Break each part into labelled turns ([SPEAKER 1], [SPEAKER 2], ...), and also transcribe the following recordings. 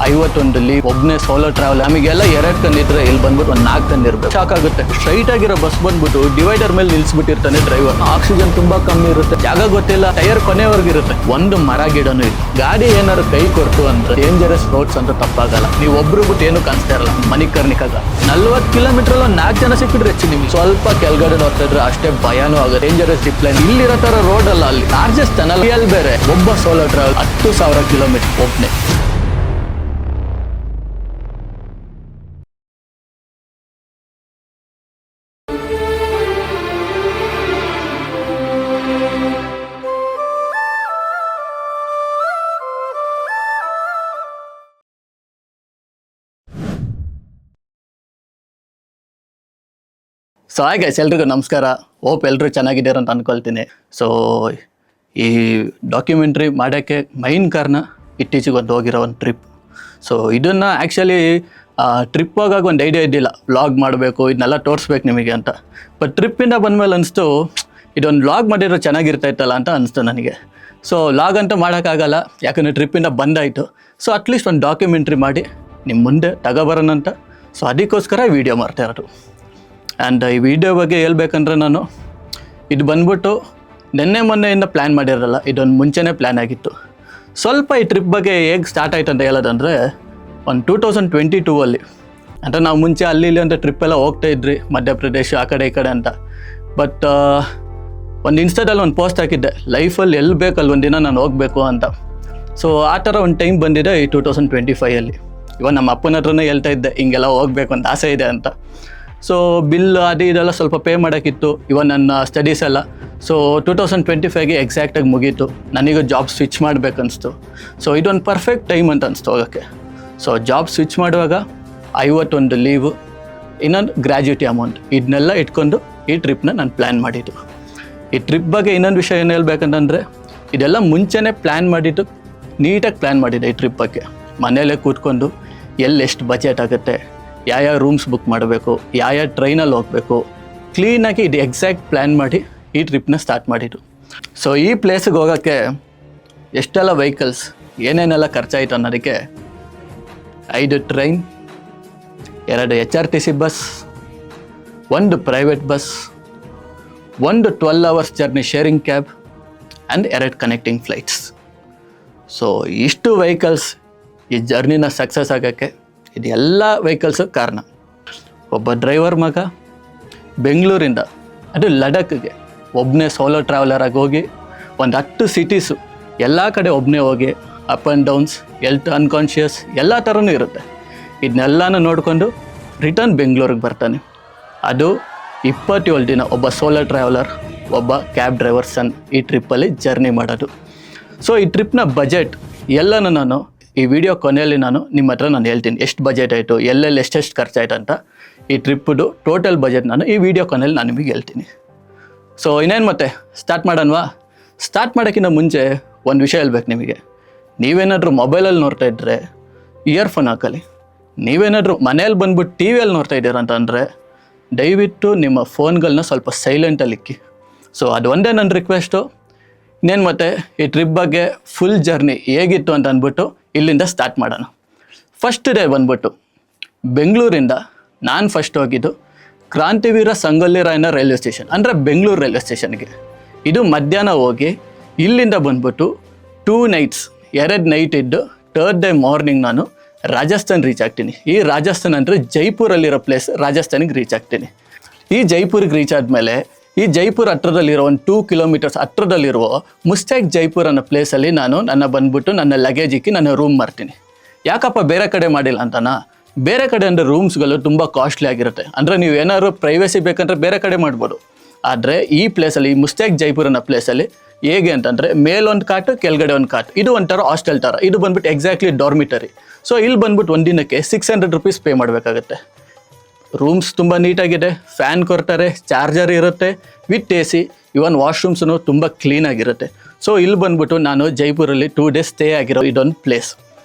[SPEAKER 1] 51 leave, ಒಬ್ಬನೇ solo travel. ನಮಗೆಲ್ಲ 2 ಕಣ್ಣಿದ್ರೆ ಇಲ್ಲಿ ಬಂದ್ಬಿಟ್ಟು ಒಂದು 4 ಕಣ್ಣಿರ್ಬೇಕು, ಶಾಕ್ ಆಗುತ್ತೆ. ಸ್ಟ್ರೈಟ್ ಆಗಿರೋ ಬಸ್ ಬಂದ್ಬಿಟ್ಟು ಡಿವೈಡರ್ ಮೇಲೆ ನಿಲ್ಸ್ಬಿಟ್ಟಿರ್ತಾನೆ ಡ್ರೈವರ್. ಆಕ್ಸಿಜನ್ ತುಂಬಾ ಕಮ್ಮಿ ಇರುತ್ತೆ, ಜಾಗ ಗೊತ್ತಿಲ್ಲ, ಟೈರ್ ಕೊನೆವರೆಗೂ ಇರುತ್ತೆ, ಒಂದು ಮರ ಗಿಡನೂ ಇಲ್ಲ. ಗಾಡಿ ಏನಾದ್ರು ಕೈ ಕೊಡ್ತು ಅಂದ್ರೆ ಡೇಂಜರಸ್ ರೋಡ್ಸ್ ಅಂತ ತಪ್ಪಾಗಲ್ಲ. ನೀವು ಒಬ್ರು ಬಿಟ್ಟು ಏನು ಕಾಣಿಸ್ತಾ ಇರಲ್ಲ. ಮಣಿಕರ್ಣಿಕಾಗ 40 ಕಿಲೋಮೀಟರ್ 4 ಜನ ಸಿಕ್ಕಿದ್ರೆ ಹೆಚ್ಚು. ನಿಮ್ಗೆ ಸ್ವಲ್ಪ ಕೆಳಗಡೆ ನೋಡ್ತಾ ಇದ್ರೆ ಅಷ್ಟೇ ಭಯನೂ ಆಗುತ್ತೆ. ಡೇಂಜರಸ್ ಜಿಪ್ ಲೈನ್ ಇಲ್ಲಿರೋ ತರ ರೋಡ್ ಅಲ್ಲ, ಅಲ್ಲಿ ಲಾರ್ಜೆಸ್ಟ್ ಟನಲ್. ಅಲ್ಲಿ ಬೇರೆ ಒಬ್ಬ ಸೋಲೋ ಟ್ರಾವೆಲ್ 10,000 ಕಿಲೋಮೀಟರ್ ಒಬ್ಬನೇ. ಸೊ ಹಾಯ್ ಗೈಸ್, ಎಲ್ರಿಗೂ ನಮಸ್ಕಾರ. ಹೋಪ್ ಎಲ್ಲರೂ ಚೆನ್ನಾಗಿದ್ದೀರ ಅಂತ ಅಂದ್ಕೊಳ್ತೀನಿ. ಸೊ ಈ ಡಾಕ್ಯುಮೆಂಟ್ರಿ ಮಾಡೋಕ್ಕೆ ಮೈನ್ ಕಾರಣ ಇತ್ತೀಚೆಗೆ ಹೋಗಿರೋ ಒಂದು ಟ್ರಿಪ್. ಸೊ ಇದನ್ನು ಆ್ಯಕ್ಚುಲಿ ಟ್ರಿಪ್ ಹೋಗಾಗ ಒಂದು ಐಡಿಯಾ ಇದ್ದಿಲ್ಲ, ವ್ಲಾಗ್ ಮಾಡಬೇಕು, ಇದನ್ನೆಲ್ಲ ತೋರಿಸ್ಬೇಕು ನಿಮಗೆ ಅಂತ. ಬಟ್ ಟ್ರಿಪ್ಪಿಂದ ಬಂದಮೇಲೆ ಅನಿಸ್ತು ಇದೊಂದು ವ್ಲಾಗ್ ಮಾಡಿರೋ ಚೆನ್ನಾಗಿರ್ತಾಯಿತ್ತಲ್ಲ ಅಂತ ಅನಿಸ್ತು ನನಗೆ. ಸೊ ವ್ಲಾಗ್ ಅಂತೂ ಮಾಡೋಕ್ಕಾಗಲ್ಲ, ಯಾಕಂದರೆ ಟ್ರಿಪ್ಪಿಂದ ಬಂದಾಯಿತು. ಸೊ ಅಟ್ಲೀಸ್ಟ್ ಒಂದು ಡಾಕ್ಯುಮೆಂಟ್ರಿ ಮಾಡಿ ನಿಮ್ಮ ಮುಂದೆ ತಗೋಬರೋಣ ಅಂತ. ಸೊ ಅದಕ್ಕೋಸ್ಕರ ವೀಡಿಯೋ ಮಾಡ್ತಾ ಇರೋದು. ಆ್ಯಂಡ್ ಈ ವಿಡಿಯೋ ಬಗ್ಗೆ ಹೇಳ್ಬೇಕಂದ್ರೆ ನಾನು ಇದು ಬಂದ್ಬಿಟ್ಟು ಮೊನ್ನೆಯಿಂದ ಪ್ಲ್ಯಾನ್ ಮಾಡಿರಲ್ಲ, ಇದೊಂದು ಮುಂಚೆನೇ ಪ್ಲ್ಯಾನ್ ಆಗಿತ್ತು. ಸ್ವಲ್ಪ ಈ ಟ್ರಿಪ್ ಬಗ್ಗೆ ಹೇಗೆ ಸ್ಟಾರ್ಟ್ ಆಯ್ತು ಅಂತ ಹೇಳೋದಂದರೆ, ಒಂದು 2022 ಅಂದರೆ ನಾವು ಮುಂಚೆ ಅಲ್ಲಿ ಇಲ್ಲಿ ಅಂತ ಟ್ರಿಪ್ಪೆಲ್ಲ ಹೋಗ್ತಾ ಇದ್ರಿ, ಮಧ್ಯಪ್ರದೇಶ ಆ ಕಡೆ ಈ ಕಡೆ ಅಂತ. ಬಟ್ ಒಂದು ಇನ್ಸ್ಟಾದಲ್ಲಿ ಒಂದು ಪೋಸ್ಟ್ ಹಾಕಿದ್ದೆ, ಲೈಫಲ್ಲಿ ಎಲ್ಲಿ ಬೇಕಲ್ಲಿ ಒಂದಿನ ನಾನು ಹೋಗಬೇಕು ಅಂತ. ಸೊ ಆ ಥರ ಒಂದು ಟೈಮ್ ಬಂದಿದೆ ಈ 2025. ಇವಾಗ ನಮ್ಮ ಅಪ್ಪನ ಹತ್ರನೇ ಹೇಳ್ತಾ ಇದ್ದೆ, ಹಿಂಗೆಲ್ಲ ಹೋಗ್ಬೇಕು ಅಂತ ಆಸೆ ಇದೆ ಅಂತ. ಸೊ ಬಿಲ್ ಅದು ಇದೆಲ್ಲ ಸ್ವಲ್ಪ ಪೇ ಮಾಡೋಕ್ಕಿತ್ತು, ಇವನ್ ನನ್ನ ಸ್ಟಡೀಸ್ ಎಲ್ಲ. ಸೊ 2025ಗೆ ಎಕ್ಸಾಕ್ಟಾಗಿ ಮುಗೀತು. ನನಗೆ ಜಾಬ್ ಸ್ವಿಚ್ ಮಾಡಬೇಕನ್ನಿಸ್ತು. ಸೊ ಇದೊಂದು ಪರ್ಫೆಕ್ಟ್ ಟೈಮ್ ಅಂತ ಅನಿಸ್ತು ಹೋಗೋಕ್ಕೆ. ಸೊ ಜಾಬ್ ಸ್ವಿಚ್ ಮಾಡುವಾಗ 51 ಲೀವು, ಇನ್ನೊಂದು ಗ್ರ್ಯಾಜುಯಿಟಿ ಅಮೌಂಟ್, ಇದನ್ನೆಲ್ಲ ಇಟ್ಕೊಂಡು ಈ ಟ್ರಿಪ್ನ ನಾನು ಪ್ಲ್ಯಾನ್ ಮಾಡಿದ್ದು. ಈ ಟ್ರಿಪ್ ಬಗ್ಗೆ ಇನ್ನೊಂದು ವಿಷಯ ಏನು ಹೇಳ್ಬೇಕಂತಂದರೆ, ಇದೆಲ್ಲ ಮುಂಚೆನೇ ಪ್ಲ್ಯಾನ್ ಮಾಡಿದ್ದು, ನೀಟಾಗಿ ಪ್ಲ್ಯಾನ್ ಮಾಡಿದ್ದೆ ಈ ಟ್ರಿಪ್ ಬಗ್ಗೆ. ಮನೆಯಲ್ಲೇ ಕೂತ್ಕೊಂಡು ಎಷ್ಟು ಬಜೆಟ್ ಆಗುತ್ತೆ, ಯಾವ ರೂಮ್ಸ್ ಬುಕ್ ಮಾಡಬೇಕು, ಯಾವ ಟ್ರೈನಲ್ಲಿ ಹೋಗಬೇಕು, ಕ್ಲೀನಾಗಿ ಇದು ಎಕ್ಸಾಕ್ಟ್ ಪ್ಲ್ಯಾನ್ ಮಾಡಿ ಈ ಟ್ರಿಪ್ನ ಸ್ಟಾರ್ಟ್ ಮಾಡಿದ್ದು. ಸೊ ಈ ಪ್ಲೇಸಿಗೆ ಹೋಗೋಕ್ಕೆ ಎಷ್ಟೆಲ್ಲ ವೆಹಿಕಲ್ಸ್, ಏನೇನೆಲ್ಲ ಖರ್ಚಾಯಿತು ಅನ್ನೋದಕ್ಕೆ 5 train, 2 HRTC bus, 1 private bus, 1 12 hours journey sharing cab and 2 connecting flights. So ಇಷ್ಟು ವೆಹಿಕಲ್ಸ್ ಈ ಜರ್ನಿನ ಸಕ್ಸಸ್ ಆಗೋಕ್ಕೆ ಇದೆಲ್ಲ ವೆಹಿಕಲ್ಸು ಕಾರಣ. ಒಬ್ಬ ಡ್ರೈವರ್ ಮಗ ಬೆಂಗಳೂರಿಂದ ಅದು ಲಡಾಖ್ಗೆ ಒಬ್ಬನೇ ಸೋಲೋ ಟ್ರಾವೆಲರಾಗಿ ಹೋಗಿ ಒಂದು 10 ಸಿಟೀಸು ಎಲ್ಲ ಕಡೆ ಒಬ್ಬನೇ ಹೋಗಿ up and downs, health unconscious ಎಲ್ಲ ಥರನೂ ಇರುತ್ತೆ. ಇದನ್ನೆಲ್ಲನೂ ನೋಡಿಕೊಂಡು ರಿಟರ್ನ್ ಬೆಂಗಳೂರಿಗೆ ಬರ್ತಾನೆ. ಅದು 27 ದಿನ ಒಬ್ಬ ಸೋಲೋ ಟ್ರಾವೆಲರ್, ಒಬ್ಬ ಕ್ಯಾಬ್ ಡ್ರೈವರ್ ಸನ್ ಈ ಟ್ರಿಪ್ಪಲ್ಲಿ ಜರ್ನಿ ಮಾಡೋದು. ಸೊ ಈ ಟ್ರಿಪ್ನ ಬಜೆಟ್ ಎಲ್ಲನೂ ನಾನು ಈ ವಿಡಿಯೋ ಕೊನೆಯಲ್ಲಿ ನಿಮ್ಮ ಹತ್ರ ಹೇಳ್ತೀನಿ, ಎಷ್ಟು ಬಜೆಟ್ ಆಯಿತು, ಎಲ್ಲೆಲ್ಲಿ ಎಷ್ಟೆಷ್ಟು ಖರ್ಚಾಯ್ತು ಅಂತ. ಈ ಟ್ರಿಪ್ಪದು ಟೋಟಲ್ ಬಜೆಟ್ ನಾನು ಈ ವಿಡಿಯೋ ಕೊನೆಯಲ್ಲಿ ನಾನು ನಿಮಗೆ ಹೇಳ್ತೀನಿ. ಸೊ ಇನ್ನೇನು ಮತ್ತೆ ಸ್ಟಾರ್ಟ್ ಮಾಡೋಣವಾ? ಸ್ಟಾರ್ಟ್ ಮಾಡೋಕ್ಕಿಂತ ಮುಂಚೆ ಒಂದು ವಿಷಯ ಹೇಳ್ಬೇಕು ನಿಮಗೆ. ನೀವೇನಾದರೂ ಮೊಬೈಲಲ್ಲಿ ನೋಡ್ತಾ ಇದ್ದರೆ ಇಯರ್ಫೋನ್ ಹಾಕಲಿ. ನೀವೇನಾದರೂ ಮನೇಲಿ ಬಂದ್ಬಿಟ್ಟು ಟಿ ವಿಯಲ್ಲಿ ನೋಡ್ತಾ ಇದ್ದೀರಂತಂದರೆ ದಯವಿಟ್ಟು ನಿಮ್ಮ ಫೋನ್ಗಳನ್ನ ಸ್ವಲ್ಪ ಸೈಲೆಂಟಲ್ಲಿ ಇಕ್ಕಿ. ಸೊ ಅದು ಒಂದೇ ನನ್ನ ರಿಕ್ವೆಸ್ಟು. ಇನ್ನೇನು ಮತ್ತೆ ಈ ಟ್ರಿಪ್ ಬಗ್ಗೆ ಫುಲ್ ಜರ್ನಿ ಹೇಗಿತ್ತು ಅಂತ ಅಂದ್ಬಿಟ್ಟು ಇಲ್ಲಿಂದ ಸ್ಟಾರ್ಟ್ ಮಾಡೋಣ. ಫಸ್ಟ್ ಡೇ ಬಂದ್ಬಿಟ್ಟು ಬೆಂಗಳೂರಿಂದ ನಾನು ಫಸ್ಟ್ ಹೋಗಿದ್ದು ಕ್ರಾಂತಿವೀರ ಸಂಗೊಳ್ಳಿ ರಾಯಣ್ಣ ರೈಲ್ವೆ ಸ್ಟೇಷನ್, ಅಂದರೆ ಬೆಂಗಳೂರು ರೈಲ್ವೆ ಸ್ಟೇಷನ್ಗೆ. ಇದು ಮಧ್ಯಾಹ್ನ ಹೋಗಿ ಇಲ್ಲಿಂದ ಬಂದ್ಬಿಟ್ಟು 2 nights 2 ನೈಟ್ ಇದ್ದು 3rd day ಮಾರ್ನಿಂಗ್ ನಾನು ರಾಜಸ್ಥಾನ್ ರೀಚ್ ಆಗ್ತೀನಿ. ಈ ರಾಜಸ್ಥಾನ್ ಅಂದರೆ ಜೈಪುರಲ್ಲಿರೋ ಪ್ಲೇಸ್, ರಾಜಸ್ಥಾನಿಗೆ ರೀಚ್ ಆಗ್ತೀನಿ. ಈ ಜೈಪುರಿಗೆ ರೀಚ್ ಆದಮೇಲೆ ಈ ಜೈಪುರ್ ಹತ್ರದಲ್ಲಿರೋ ಒಂದು 2 kilometers ಹತ್ರದಲ್ಲಿರುವ ಮುಸ್ತಾಕ್ ಜೈಪುರ್ ಅನ್ನೋ ಪ್ಲೇಸಲ್ಲಿ ನಾನು ನನ್ನ ಲಗೇಜ್ ಇಕ್ಕಿ ನನ್ನ ರೂಮ್ ಮಾಡ್ತೀನಿ. ಯಾಕಪ್ಪ ಬೇರೆ ಕಡೆ ಮಾಡಿಲ್ಲ ಅಂತನಾ? ಬೇರೆ ಕಡೆ ಅಂದರೆ ರೂಮ್ಸ್ಗಳು ತುಂಬ ಕಾಸ್ಟ್ಲಿ ಆಗಿರುತ್ತೆ. ಅಂದರೆ ನೀವು ಏನಾದ್ರು ಪ್ರೈವೇಸಿ ಬೇಕಂದರೆ ಬೇರೆ ಕಡೆ ಮಾಡ್ಬೋದು. ಆದರೆ ಈ ಪ್ಲೇಸಲ್ಲಿ, ಈ ಮುಸ್ತಾಕ್ ಜೈಪುರ್ ಅನ್ನೋ ಪ್ಲೇಸಲ್ಲಿ ಹೇಗೆ ಅಂತಂದರೆ ಮೇಲೊಂದು ಕಾಟು, ಕೆಳಗಡೆ ಒಂದು ಕಾಟು, ಇದು ಒಂಥರ ಹಾಸ್ಟೆಲ್ ಥರ. ಇದು ಬಂದ್ಬಿಟ್ಟು ಎಕ್ಸಾಕ್ಟ್ಲಿ ಡಾರ್ಮಿಟರಿ. ಸೊ ಇಲ್ಲಿ ಬಂದ್ಬಿಟ್ಟು ಒಂದು ದಿನಕ್ಕೆ 600 rupees ಪೇ ಮಾಡಬೇಕಾಗತ್ತೆ. ರೂಮ್ಸ್ ತುಂಬ ನೀಟಾಗಿದೆ, ಫ್ಯಾನ್ ಕೊಡ್ತಾರೆ, ಚಾರ್ಜರ್ ಇರುತ್ತೆ ವಿತ್ AC, ಇವನ್ ವಾಶ್ರೂಮ್ಸೂ ತುಂಬ ಕ್ಲೀನಾಗಿರುತ್ತೆ. ಸೊ ಇಲ್ಲಿ ಬಂದ್ಬಿಟ್ಟು ನಾನು ಜೈಪುರಲ್ಲಿ 2 days ಸ್ಟೇ ಆಗಿರೋ ಇದೊಂದು ಪ್ಲೇಸ್.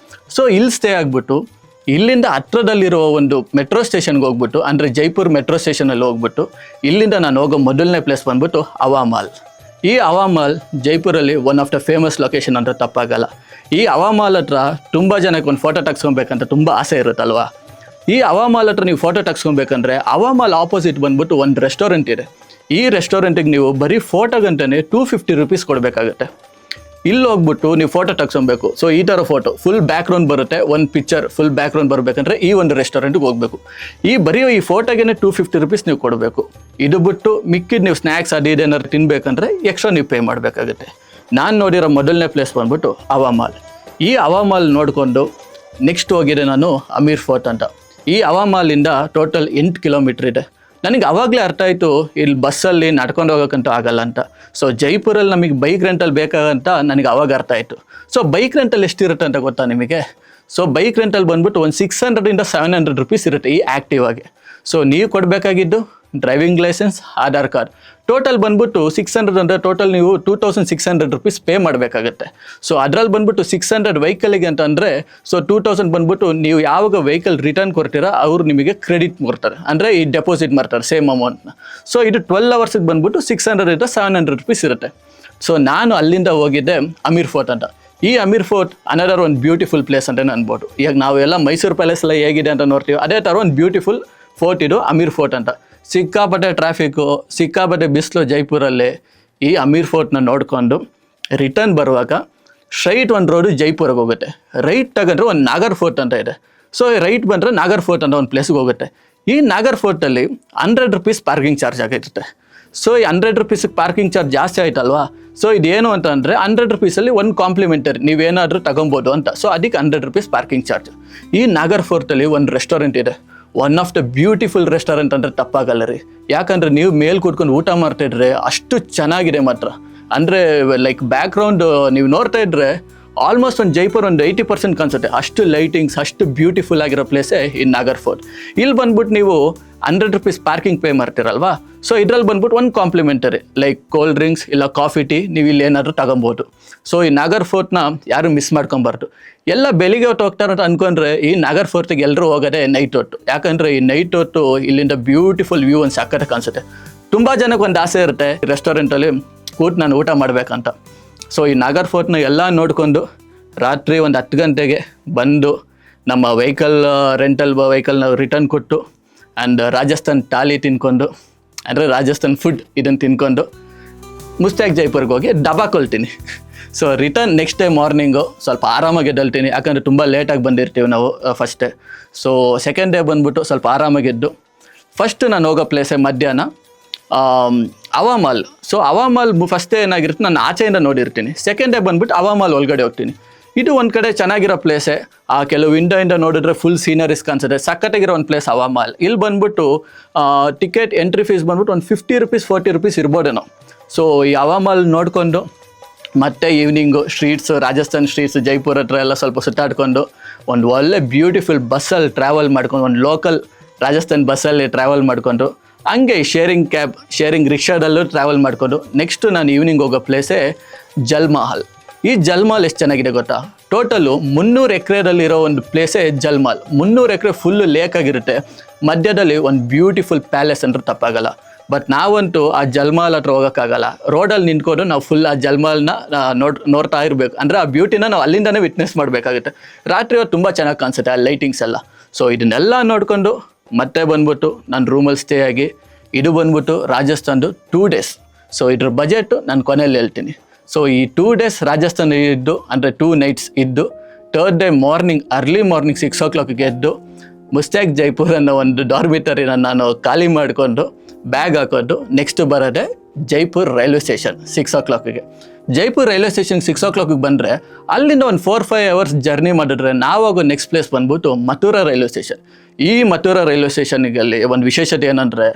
[SPEAKER 1] ಸೊ ಇಲ್ಲಿ ಸ್ಟೇ ಆಗಿಬಿಟ್ಟು ಇಲ್ಲಿಂದ ಹತ್ರದಲ್ಲಿರೋ ಒಂದು ಮೆಟ್ರೋ ಸ್ಟೇಷನ್ಗೆ ಹೋಗ್ಬಿಟ್ಟು, ಅಂದರೆ ಜೈಪುರ್ ಮೆಟ್ರೋ ಸ್ಟೇಷನಲ್ಲಿ ಹೋಗ್ಬಿಟ್ಟು ಇಲ್ಲಿಂದ ನಾನು ಹೋಗೋ ಮೊದಲನೇ ಪ್ಲೇಸ್ ಬಂದ್ಬಿಟ್ಟು ಹವಾ ಮಾಲ್. ಈ ಹವಾ ಮಾಲ್ ಜೈಪುರಲ್ಲಿ one of the famous location ಅಂದರೆ ತಪ್ಪಾಗಲ್ಲ. ಈ ಹವಾಮಾಲ್ ಹತ್ರ ತುಂಬ ಜನಕ್ಕೆ ಒಂದು ಫೋಟೋ ತೆಗ್ಸ್ಕೊಬೇಕಂತ ತುಂಬ ಆಸೆ ಇರುತ್ತಲ್ವಾ. ಈ ಹವಾಮಾಲ್ ಹತ್ರ ನೀವು ಫೋಟೋ ತೆಗ್ಸ್ಕೊಬೇಕಂದ್ರೆ ಹವಾಮಾಲ್ ಆಪೋಸಿಟ್ ಬಂದ್ಬಿಟ್ಟು ಒಂದು ರೆಸ್ಟೋರೆಂಟ್ ಇದೆ. ಈ ರೆಸ್ಟೋರೆಂಟಿಗೆ ನೀವು ಬರೀ ಫೋಟೋಗಂಟೇ 250 ರೂಪೀಸ್ ಕೊಡಬೇಕಾಗತ್ತೆ. ಇಲ್ಲಿ ಹೋಗ್ಬಿಟ್ಟು ನೀವು ಫೋಟೋ ತೆಗ್ಸ್ಕೊಬೇಕು. ಸೊ ಈ ಥರ ಫೋಟೋ ಫುಲ್ ಬ್ಯಾಕ್ಗ್ರೌಂಡ್ ಬರುತ್ತೆ, ಒಂದು ಪಿಕ್ಚರ್ ಫುಲ್ ಬ್ಯಾಕ್ಗ್ರೌಂಡ್ ಬರಬೇಕಂದ್ರೆ ಈ ಒಂದು ರೆಸ್ಟೋರೆಂಟ್ಗೆ ಹೋಗಬೇಕು. ಬರೀ ಈ ಫೋಟೋಗೆ 250 ರೂಪೀಸ್ ನೀವು ಕೊಡಬೇಕು. ಇದು ಬಿಟ್ಟು ಮಿಕ್ಕಿದ್ದು ನೀವು ಸ್ನ್ಯಾಕ್ಸ್ ಅದು ಇದೇನಾದ್ರು ತಿನ್ಬೇಕಂದ್ರೆ ಎಕ್ಸ್ಟ್ರಾ ನೀವು ಪೇ ಮಾಡಬೇಕಾಗುತ್ತೆ. ನಾನು ನೋಡಿರೋ ಮೊದಲನೇ ಪ್ಲೇಸ್ ಬಂದ್ಬಿಟ್ಟು ಹವಾಮಾಲ್. ಈ ಹವಾಮಾಲ್ ನೋಡಿಕೊಂಡು ನೆಕ್ಸ್ಟ್ ಹೋಗಿದೆ ನಾನು ಅಮೀರ್ ಫೋರ್ಟ್ ಅಂತ. ಈ ಹವಾಮಾಲಿಂದ ಟೋಟಲ್ 8 ಕಿಲೋಮೀಟ್ರ್ ಇದೆ. ನನಗೆ ಆವಾಗಲೇ ಅರ್ಥ ಆಯಿತು ಇಲ್ಲಿ ಬಸ್ಸಲ್ಲಿ ನಡ್ಕೊಂಡು ಹೋಗೋಕ್ಕಂತೂ ಆಗಲ್ಲ ಅಂತ. ಸೊ ಜೈಪುರಲ್ಲಿ ನಮಗೆ ಬೈಕ್ ರೆಂಟಲ್ಲಿ ಬೇಕಾಗಂತ ನನಗೆ ಆವಾಗ ಅರ್ಥ ಆಯಿತು. ಸೊ ಬೈಕ್ ರೆಂಟಲ್ ಎಷ್ಟಿರುತ್ತೆ ಅಂತ ಗೊತ್ತಾ ನಿಮಗೆ? ಸೊ ಬೈಕ್ ರೆಂಟಲ್ ಬಂದ್ಬಿಟ್ಟು ಒಂದು 600 - 700 ರೂಪೀಸ್ ಇರುತ್ತೆ ಈ ಆ್ಯಕ್ಟಿವಾಗಿ. ಸೊ ನೀವು ಕೊಡಬೇಕಾಗಿದ್ದು driving licence, Aadhaar card. Total ಬಂದ್ಬಿಟ್ಟು 600 ಅಂದರೆ ಟೋಟಲ್ ನೀವು 2600 ರೂಪೀಸ್ ಪೇ ಮಾಡಬೇಕಾಗತ್ತೆ. ಸೊ ಅದರಲ್ಲಿ ಬಂದ್ಬಿಟ್ಟು 600 ವೆಹಿಕಲಿಗೆ ಅಂತಂದರೆ ಸೊ 2000 ಬಂದ್ಬಿಟ್ಟು ನೀವು ಯಾವಾಗ ವೆಹಿಕಲ್ ರಿಟರ್ನ್ ಕೊಡ್ತೀರಾ ಅವರು ನಿಮಗೆ ಕ್ರೆಡಿಟ್ ಮಾಡ್ತಾರೆ, ಅಂದರೆ ಈ ಡೆಪಾಸಿಟ್ ಮಾಡ್ತಾರೆ ಸೇಮ್ ಅಮೌಂಟ್ನ. ಸೊ ಇದು 12 ಅವರ್ಸಿಗೆ ಬಂದ್ಬಿಟ್ಟು 600 - 700 ರೂಪೀಸ್ ಇರುತ್ತೆ. ಸೊ ನಾನು ಅಲ್ಲಿಂದ ಹೋಗಿದ್ದೆ ಅಮೀರ್ ಫೋರ್ಟ್ ಅಂತ. ಈ ಅಮೀರ್ ಫೋರ್ಟ್ ಅನದರ್ ಒಂದು ಬ್ಯೂಟಿಫುಲ್ ಪ್ಲೇಸ್ ಅಂತಲೇ ಅನ್ಬೋದು. ಈಗ ನಾವೆಲ್ಲ ಮೈಸೂರು ಪ್ಯಾಲೇಸ್ ಎಲ್ಲ ಹೇಗಿದೆ ಅಂತ ನೋಡ್ತೀವಿ, ಅದೇ ಥರ ಒಂದು ಬ್ಯೂಟಿಫುಲ್ ಫೋರ್ಟ್ ಇದು ಅಮೀರ್ ಫೋರ್ಟ್ ಅಂತ. ಸಿಕ್ಕಾಪಟ್ಟೆ ಟ್ರಾಫಿಕ್ಕು, ಸಿಕ್ಕಾಪಟ್ಟೆ ಬಿಸಿಲು ಜೈಪುರಲ್ಲಿ. ಈ ಅಮೀರ್ ಫೋರ್ಟ್ನ ನೋಡಿಕೊಂಡು ರಿಟರ್ನ್ ಬರುವಾಗ ಸ್ಟ್ರೈಟ್ ಒಂದು ರೋಡು ಜೈಪುರಿಗೆ ಹೋಗುತ್ತೆ. ರೈಟ್ ತಗೊಂಡ್ರೆ ಒಂದು ನಾಗರ್ ಫೋರ್ಟ್ ಅಂತ ಇದೆ. ಸೊ ರೈಟ್ ಬಂದರೆ ನಾಗರ್ ಫೋರ್ಟ್ ಅಂತ ಒಂದು ಪ್ಲೇಸ್ಗೆ ಹೋಗುತ್ತೆ. ಈ ನಾಗರ್ ಫೋರ್ಟಲ್ಲಿ 100 ರೂಪೀಸ್ ಪಾರ್ಕಿಂಗ್ ಚಾರ್ಜ್ ಆಗಿರುತ್ತೆ. ಸೊ ಈ 100 ರೂಪೀಸಿಗೆ ಪಾರ್ಕಿಂಗ್ ಚಾರ್ಜ್ ಜಾಸ್ತಿ ಆಯ್ತಲ್ವಾ. ಸೊ ಇದೇನು ಅಂತಂದರೆ 100 ರೂಪೀಸಲ್ಲಿ ಒಂದು ಕಾಂಪ್ಲಿಮೆಂಟರಿ ನೀವೇನಾದರೂ ತಗೊಬೋದು ಅಂತ. ಸೊ ಅದಕ್ಕೆ 100 ರೂಪೀಸ್ ಪಾರ್ಕಿಂಗ್ ಚಾರ್ಜ್. ಈ ನಾಗರ್ ಫೋರ್ಟಲ್ಲಿ ಒಂದು ರೆಸ್ಟೋರೆಂಟ್ ಇದೆ, one of the beautiful restaurant ಅಂದರೆ ತಪ್ಪಾಗಲ್ಲ ರೀ. ಯಾಕಂದರೆ ನೀವು ಮೇಲೆ ಕೂತ್ಕೊಂಡು ಊಟ ಮಾಡ್ತಾಯಿದ್ರೆ ಅಷ್ಟು ಚೆನ್ನಾಗಿದೆ ಮಾತ್ರ. ಅಂದರೆ ಲೈಕ್ ಬ್ಯಾಕ್ಗ್ರೌಂಡ್ ನೀವು ನೋಡ್ತಾ ಇದ್ರೆ ಆಲ್ಮೋಸ್ಟ್ ಒಂದು ಜೈಪುರ್ ಒಂದು 80% ಕಾಣಿಸುತ್ತೆ. ಅಷ್ಟು ಲೈಟಿಂಗ್ಸ್, ಅಷ್ಟು ಬ್ಯೂಟಿಫುಲ್ ಆಗಿರೋ ಪ್ಲೇಸೇ ಈ ನಾಗರ್ ಫೋರ್ಟ್. ಇಲ್ಲಿ ಬಂದ್ಬಿಟ್ಟು ನೀವು 100 ರೂಪೀಸ್ ಪಾರ್ಕಿಂಗ್ ಪೇ ಮಾಡ್ತೀರಲ್ವಾ. ಸೊ ಇದ್ರಲ್ಲಿ ಬಂದ್ಬಿಟ್ಟು ಒಂದು ಕಾಂಪ್ಲಿಮೆಂಟರಿ ಲೈಕ್ ಕೋಲ್ಡ್ ಡ್ರಿಂಕ್ಸ್ ಇಲ್ಲ ಕಾಫಿ ಟೀ ನೀವು ಇಲ್ಲಿ ಏನಾದರೂ ತಗೊಬೋದು. ಸೊ ಈ ನಾಗರ್ ಫೋರ್ಟ್ನ ಯಾರು ಮಿಸ್ ಮಾಡ್ಕೊಬಾರ್ದು. ಎಲ್ಲ ಬೆಳಿಗ್ಗೆ ಹೊತ್ತು ಹೋಗ್ತಾರೆ ಅಂತ ಅಂದ್ಕೊಂಡ್ರೆ ಈ ನಾಗರ್ ಫೋರ್ಟಿಗೆ ಎಲ್ಲರೂ ಹೋಗೋದೇ ನೈಟ್ ಹೊತ್ತು. ಯಾಕಂದರೆ ಈ ನೈಟ್ ಹೊತ್ತು ಇಲ್ಲಿಂದ ಬ್ಯೂಟಿಫುಲ್ ವ್ಯೂ ಒಂದು ಸಕ್ಕತ್ತ ಕಾಣಿಸುತ್ತೆ. ತುಂಬ ಜನಕ್ಕೆ ಒಂದು ಆಸೆ ಇರುತ್ತೆ ರೆಸ್ಟೋರೆಂಟಲ್ಲಿ ಕೂತು ನಾನು ಊಟ ಮಾಡಬೇಕಂತ. ಸೊ ಈ ನಾಗರ್ ಫೋರ್ಟ್ನ ಎಲ್ಲ ನೋಡಿಕೊಂಡು ರಾತ್ರಿ ಒಂದು 10 ಗಂಟೆಗೆ ಬಂದು ನಮ್ಮ ವೆಹಿಕಲ್ ರೆಂಟಲ್ ವೆಹಿಕಲ್ನ ರಿಟರ್ನ್ ಕೊಟ್ಟು ಆ್ಯಂಡ್ ರಾಜಸ್ಥಾನ್ ಥಾಲಿ ತಿನ್ಕೊಂಡು, ಅಂದರೆ ರಾಜಸ್ಥಾನ್ ಫುಡ್ ಇದನ್ನು ತಿನ್ಕೊಂಡು ಮುಸ್ತಾಕ್ ಜೈಪುರ್ಗೆ ಹೋಗಿ ದಬಾಕೊಳ್ತೀನಿ. So return next day morning ಸ್ವಲ್ಪ ಆರಾಮಾಗಿ ಎದ್ದೇಳ್ತೀನಿ, ಯಾಕಂದರೆ ತುಂಬ ಲೇಟಾಗಿ ಬಂದಿರ್ತೀವಿ ನಾವು first day. So second day ಬಂದ್ಬಿಟ್ಟು ಸ್ವಲ್ಪ ಆರಾಮಾಗಿದ್ದು ಫಸ್ಟ್ ನಾನು ಹೋಗೋ ಪ್ಲೇಸೇ ಮಧ್ಯಾಹ್ನ Hawa Mahal. So Hawa Mahal first day ಏನಾಗಿರುತ್ತೆ ನಾನು ಆಚೆಯಿಂದ ನೋಡಿರ್ತೀನಿ. ಸೆಕೆಂಡ್ ಡೇ ಬಂದ್ಬಿಟ್ಟು ಹವಾಮಾಲ್ ಒಳಗಡೆ ಹೋಗ್ತೀನಿ. ಇದು ಒಂದು ಕಡೆ ಚೆನ್ನಾಗಿರೋ ಪ್ಲೇಸೇ. ಕೆಲವು ವಿಂಡೋಯಿಂದ ನೋಡಿದ್ರೆ ಫುಲ್ ಸೀನರೀಸ್ ಕಾಣಿಸುತ್ತೆ, ಸಕ್ಕತ್ತಾಗಿರೋ ಒಂದು ಪ್ಲೇಸ್ ಹವಾಮಾಲ್. ಇಲ್ಲಿ ಬಂದ್ಬಿಟ್ಟು ಟಿಕೆಟ್ ಎಂಟ್ರಿ ಫೀಸ್ ಬಂದ್ಬಿಟ್ಟು ಒಂದು 50 ರೂಪೀಸ್ 40 ರೂಪೀಸ್ ಇರ್ಬೋದೇನೋ. ಸೊ ಈ ಹವಾಮಾಲ್ ನೋಡಿಕೊಂಡು ಮತ್ತೆ evening streets, Rajasthan streets Jaipur ಹತ್ರ ಎಲ್ಲ ಸ್ವಲ್ಪ ಸುತ್ತಾಡ್ಕೊಂಡು ಒಂದು ಒಳ್ಳೆ ಬ್ಯೂಟಿಫುಲ್ ಬಸ್ಸಲ್ಲಿ ಟ್ರಾವೆಲ್ ಮಾಡ್ಕೊಂಡು, ಒಂದು ಲೋಕಲ್ ರಾಜಸ್ಥಾನ್ ಬಸ್ಸಲ್ಲಿ ಟ್ರಾವೆಲ್ ಮಾಡಿಕೊಂಡು, ಹಂಗೆ ಶೇರಿಂಗ್ ಕ್ಯಾಬ್, ಶೇರಿಂಗ್ ರಿಕ್ಷಾದಲ್ಲೂ ಟ್ರಾವೆಲ್ ಮಾಡಿಕೊಂಡು ನೆಕ್ಸ್ಟು ನಾನು ಈವ್ನಿಂಗ್ ಹೋಗೋ ಪ್ಲೇಸೇ ಜಲ್ಮಹಲ್. ಈ ಜಲ್ಮಹಲ್ ಎಷ್ಟು ಚೆನ್ನಾಗಿದೆ ಗೊತ್ತಾ? ಟೋಟಲು 300 ಎಕರೆದಲ್ಲಿರೋ ಒಂದು ಪ್ಲೇಸೇ ಜಲ್ಮಹಲ್. 300 ಎಕರೆ ಫುಲ್ಲು ಲೇಕ್ ಆಗಿರುತ್ತೆ, ಮಧ್ಯದಲ್ಲಿ ಒಂದು ಬ್ಯೂಟಿಫುಲ್ ಪ್ಯಾಲೇಸ್ ಅಂದ್ರೆ ತಪ್ಪಾಗಲ್ಲ. ಬಟ್ ನಾವಂತೂ ಆ ಜಲ್ಮಹಲ್ ಹತ್ರ ಹೋಗೋಕ್ಕಾಗಲ್ಲ. ರೋಡಲ್ಲಿ ನಿಂತ್ಕೊಂಡು ನಾವು ಫುಲ್ ಆ ಜಲ್ಮಹಲ್ನ ನೋಡ್ತಾ ಇರಬೇಕು. ಅಂದರೆ ಆ ಬ್ಯೂಟಿನ ನಾವು ಅಲ್ಲಿಂದನೇ ವಿಟ್ನೆಸ್ ಮಾಡಬೇಕಾಗುತ್ತೆ. ರಾತ್ರಿ ಹೊತ್ತು ತುಂಬ ಚೆನ್ನಾಗಿ ಕಾಣಿಸುತ್ತೆ ಆ ಲೈಟಿಂಗ್ಸ್ ಎಲ್ಲ. ಸೊ ಇದನ್ನೆಲ್ಲ ನೋಡಿಕೊಂಡು ಮತ್ತೆ ಬಂದ್ಬಿಟ್ಟು ನಾನು ರೂಮಲ್ಲಿ ಸ್ಟೇ ಆಗಿ, ಇದು ಬಂದ್ಬಿಟ್ಟು ರಾಜಸ್ಥಾನ್ದು 2 ಡೇಸ್. ಸೊ ಇದ್ರ ಬಜೆಟು ನಾನು ಕೊನೆಯಲ್ಲಿ ಹೇಳ್ತೀನಿ. ಸೊ ಈ 2 ಡೇಸ್ ರಾಜಸ್ಥಾನ ಇದ್ದು, ಅಂದರೆ 2 ನೈಟ್ಸ್ ಇದ್ದು, third day morning early morning 6 o'clock ಎದ್ದು ಮುಸ್ತಾಕ್ ಜೈಪುರ್ ಅನ್ನೋ ಒಂದು ಡಾರ್ಮಿಟರಿನ ನಾನು ಖಾಲಿ ಮಾಡಿಕೊಂಡು ಬ್ಯಾಗ್ ಹಾಕೋದು ನೆಕ್ಸ್ಟ್ ಬರೋದೆ Jaipur railway station 6 o'clock. Jaipur railway station 6 o'clock ಬಂದರೆ ಅಲ್ಲಿಂದ ಒಂದು 4-5 hours ಜರ್ನಿ ಮಾಡಿದ್ರೆ ನಾವಾಗೋ ನೆಕ್ಸ್ಟ್ ಪ್ಲೇಸ್ ಬಂದ್ಬಿಟ್ಟು ಮಥುರಾ ರೈಲ್ವೆ ಸ್ಟೇಷನ್. ಈ ಮಥುರಾ ರೈಲ್ವೆ ಸ್ಟೇಷನಿಗಲ್ಲಿ ಒಂದು ವಿಶೇಷತೆ ಏನಂದರೆ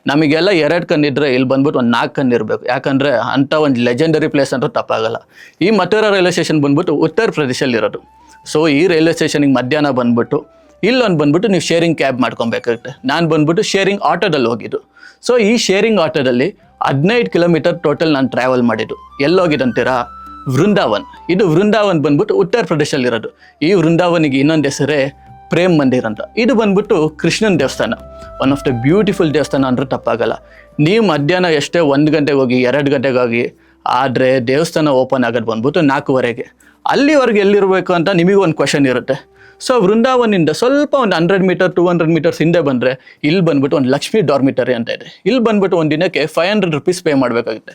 [SPEAKER 1] ನಮಗೆಲ್ಲ 2 ಕಣ್ಣಿದ್ರೆ ಇಲ್ಲಿ ಬಂದ್ಬಿಟ್ಟು ಒಂದು 4 ಕಣ್ಣು ಇರಬೇಕು. ಯಾಕಂದರೆ ಅಂಥ ಒಂದು ಲೆಜೆಂಡರಿ ಪ್ಲೇಸ್ ಅಂತೂ ತಪ್ಪಾಗಲ್ಲ. ಈ ಮಥುರಾ ರೈಲ್ವೆ ಸ್ಟೇಷನ್ ಬಂದ್ಬಿಟ್ಟು ಉತ್ತರ ಪ್ರದೇಶಲ್ಲಿರೋದು. ಸೊ ಈ ರೈಲ್ವೆ ಸ್ಟೇಷನಿಗೆ ಮಧ್ಯಾಹ್ನ ಬಂದ್ಬಿಟ್ಟು ಇಲ್ಲೊಂದು ಬಂದ್ಬಿಟ್ಟು ನೀವು ಶೇರಿಂಗ್ ಕ್ಯಾಬ್ ಮಾಡ್ಕೊಬೇಕಾಗುತ್ತೆ. ನಾನು ಬಂದ್ಬಿಟ್ಟು ಶೇರಿಂಗ್ ಆಟೋದಲ್ಲಿ ಹೋಗಿದ್ದು. ಸೊ ಈ ಶೇರಿಂಗ್ ಆಟೋದಲ್ಲಿ 15 ಕಿಲೋಮೀಟರ್ ಟೋಟಲ್ ನಾನು ಟ್ರಾವೆಲ್ ಮಾಡಿದ್ದು. ಎಲ್ಲೋಗಿದ್ದಂತೀರಾ? ವೃಂದಾವನ್. ಇದು ವೃಂದಾವನ್ ಬಂದ್ಬಿಟ್ಟು ಉತ್ತರ ಪ್ರದೇಶಲ್ಲಿರೋದು. ಈ ವೃಂದಾವನಿಗೆ ಇನ್ನೊಂದು ಹೆಸರೇ ಪ್ರೇಮ್ ಮಂದಿರ್ ಅಂತ. ಇದು ಬಂದ್ಬಿಟ್ಟು ಕೃಷ್ಣನ ದೇವಸ್ಥಾನ, ಒನ್ ಆಫ್ ದ ಬ್ಯೂಟಿಫುಲ್ ದೇವಸ್ಥಾನ ಅಂದರೆ ತಪ್ಪಾಗಲ್ಲ. ನೀವು ಮಧ್ಯಾಹ್ನ ಎಷ್ಟೇ 1 ಗಂಟೆಗೆ ಹೋಗಿ 2 ಗಂಟೆಗೆ ಹೋಗಿ, ಆದರೆ ದೇವಸ್ಥಾನ ಓಪನ್ ಆಗೋದು ಬಂದ್ಬಿಟ್ಟು 4:15. ಅಲ್ಲಿವರೆಗೆ ಎಲ್ಲಿರಬೇಕು ಅಂತ ನಿಮಗೂ ಒಂದು ಕ್ವಶನ್ ಇರುತ್ತೆ. ಸೊ ವೃಂದಾವನಿಂದ ಸ್ವಲ್ಪ ಒಂದು 100 ಮೀಟರ್ 200 ಮೀಟರ್ಸ್ ಹಿಂದೆ ಬಂದರೆ ಇಲ್ಲಿ ಬಂದ್ಬಿಟ್ಟು ಒಂದು ಲಕ್ಷ್ಮೀ ಡಾರ್ಮಿಟರಿ ಅಂತ ಇದೆ. ಇಲ್ಲಿ ಬಂದ್ಬಿಟ್ಟು ಒಂದು ದಿನಕ್ಕೆ 500 ರುಪೀಸ್ ಪೇ ಮಾಡಬೇಕಾಗುತ್ತೆ.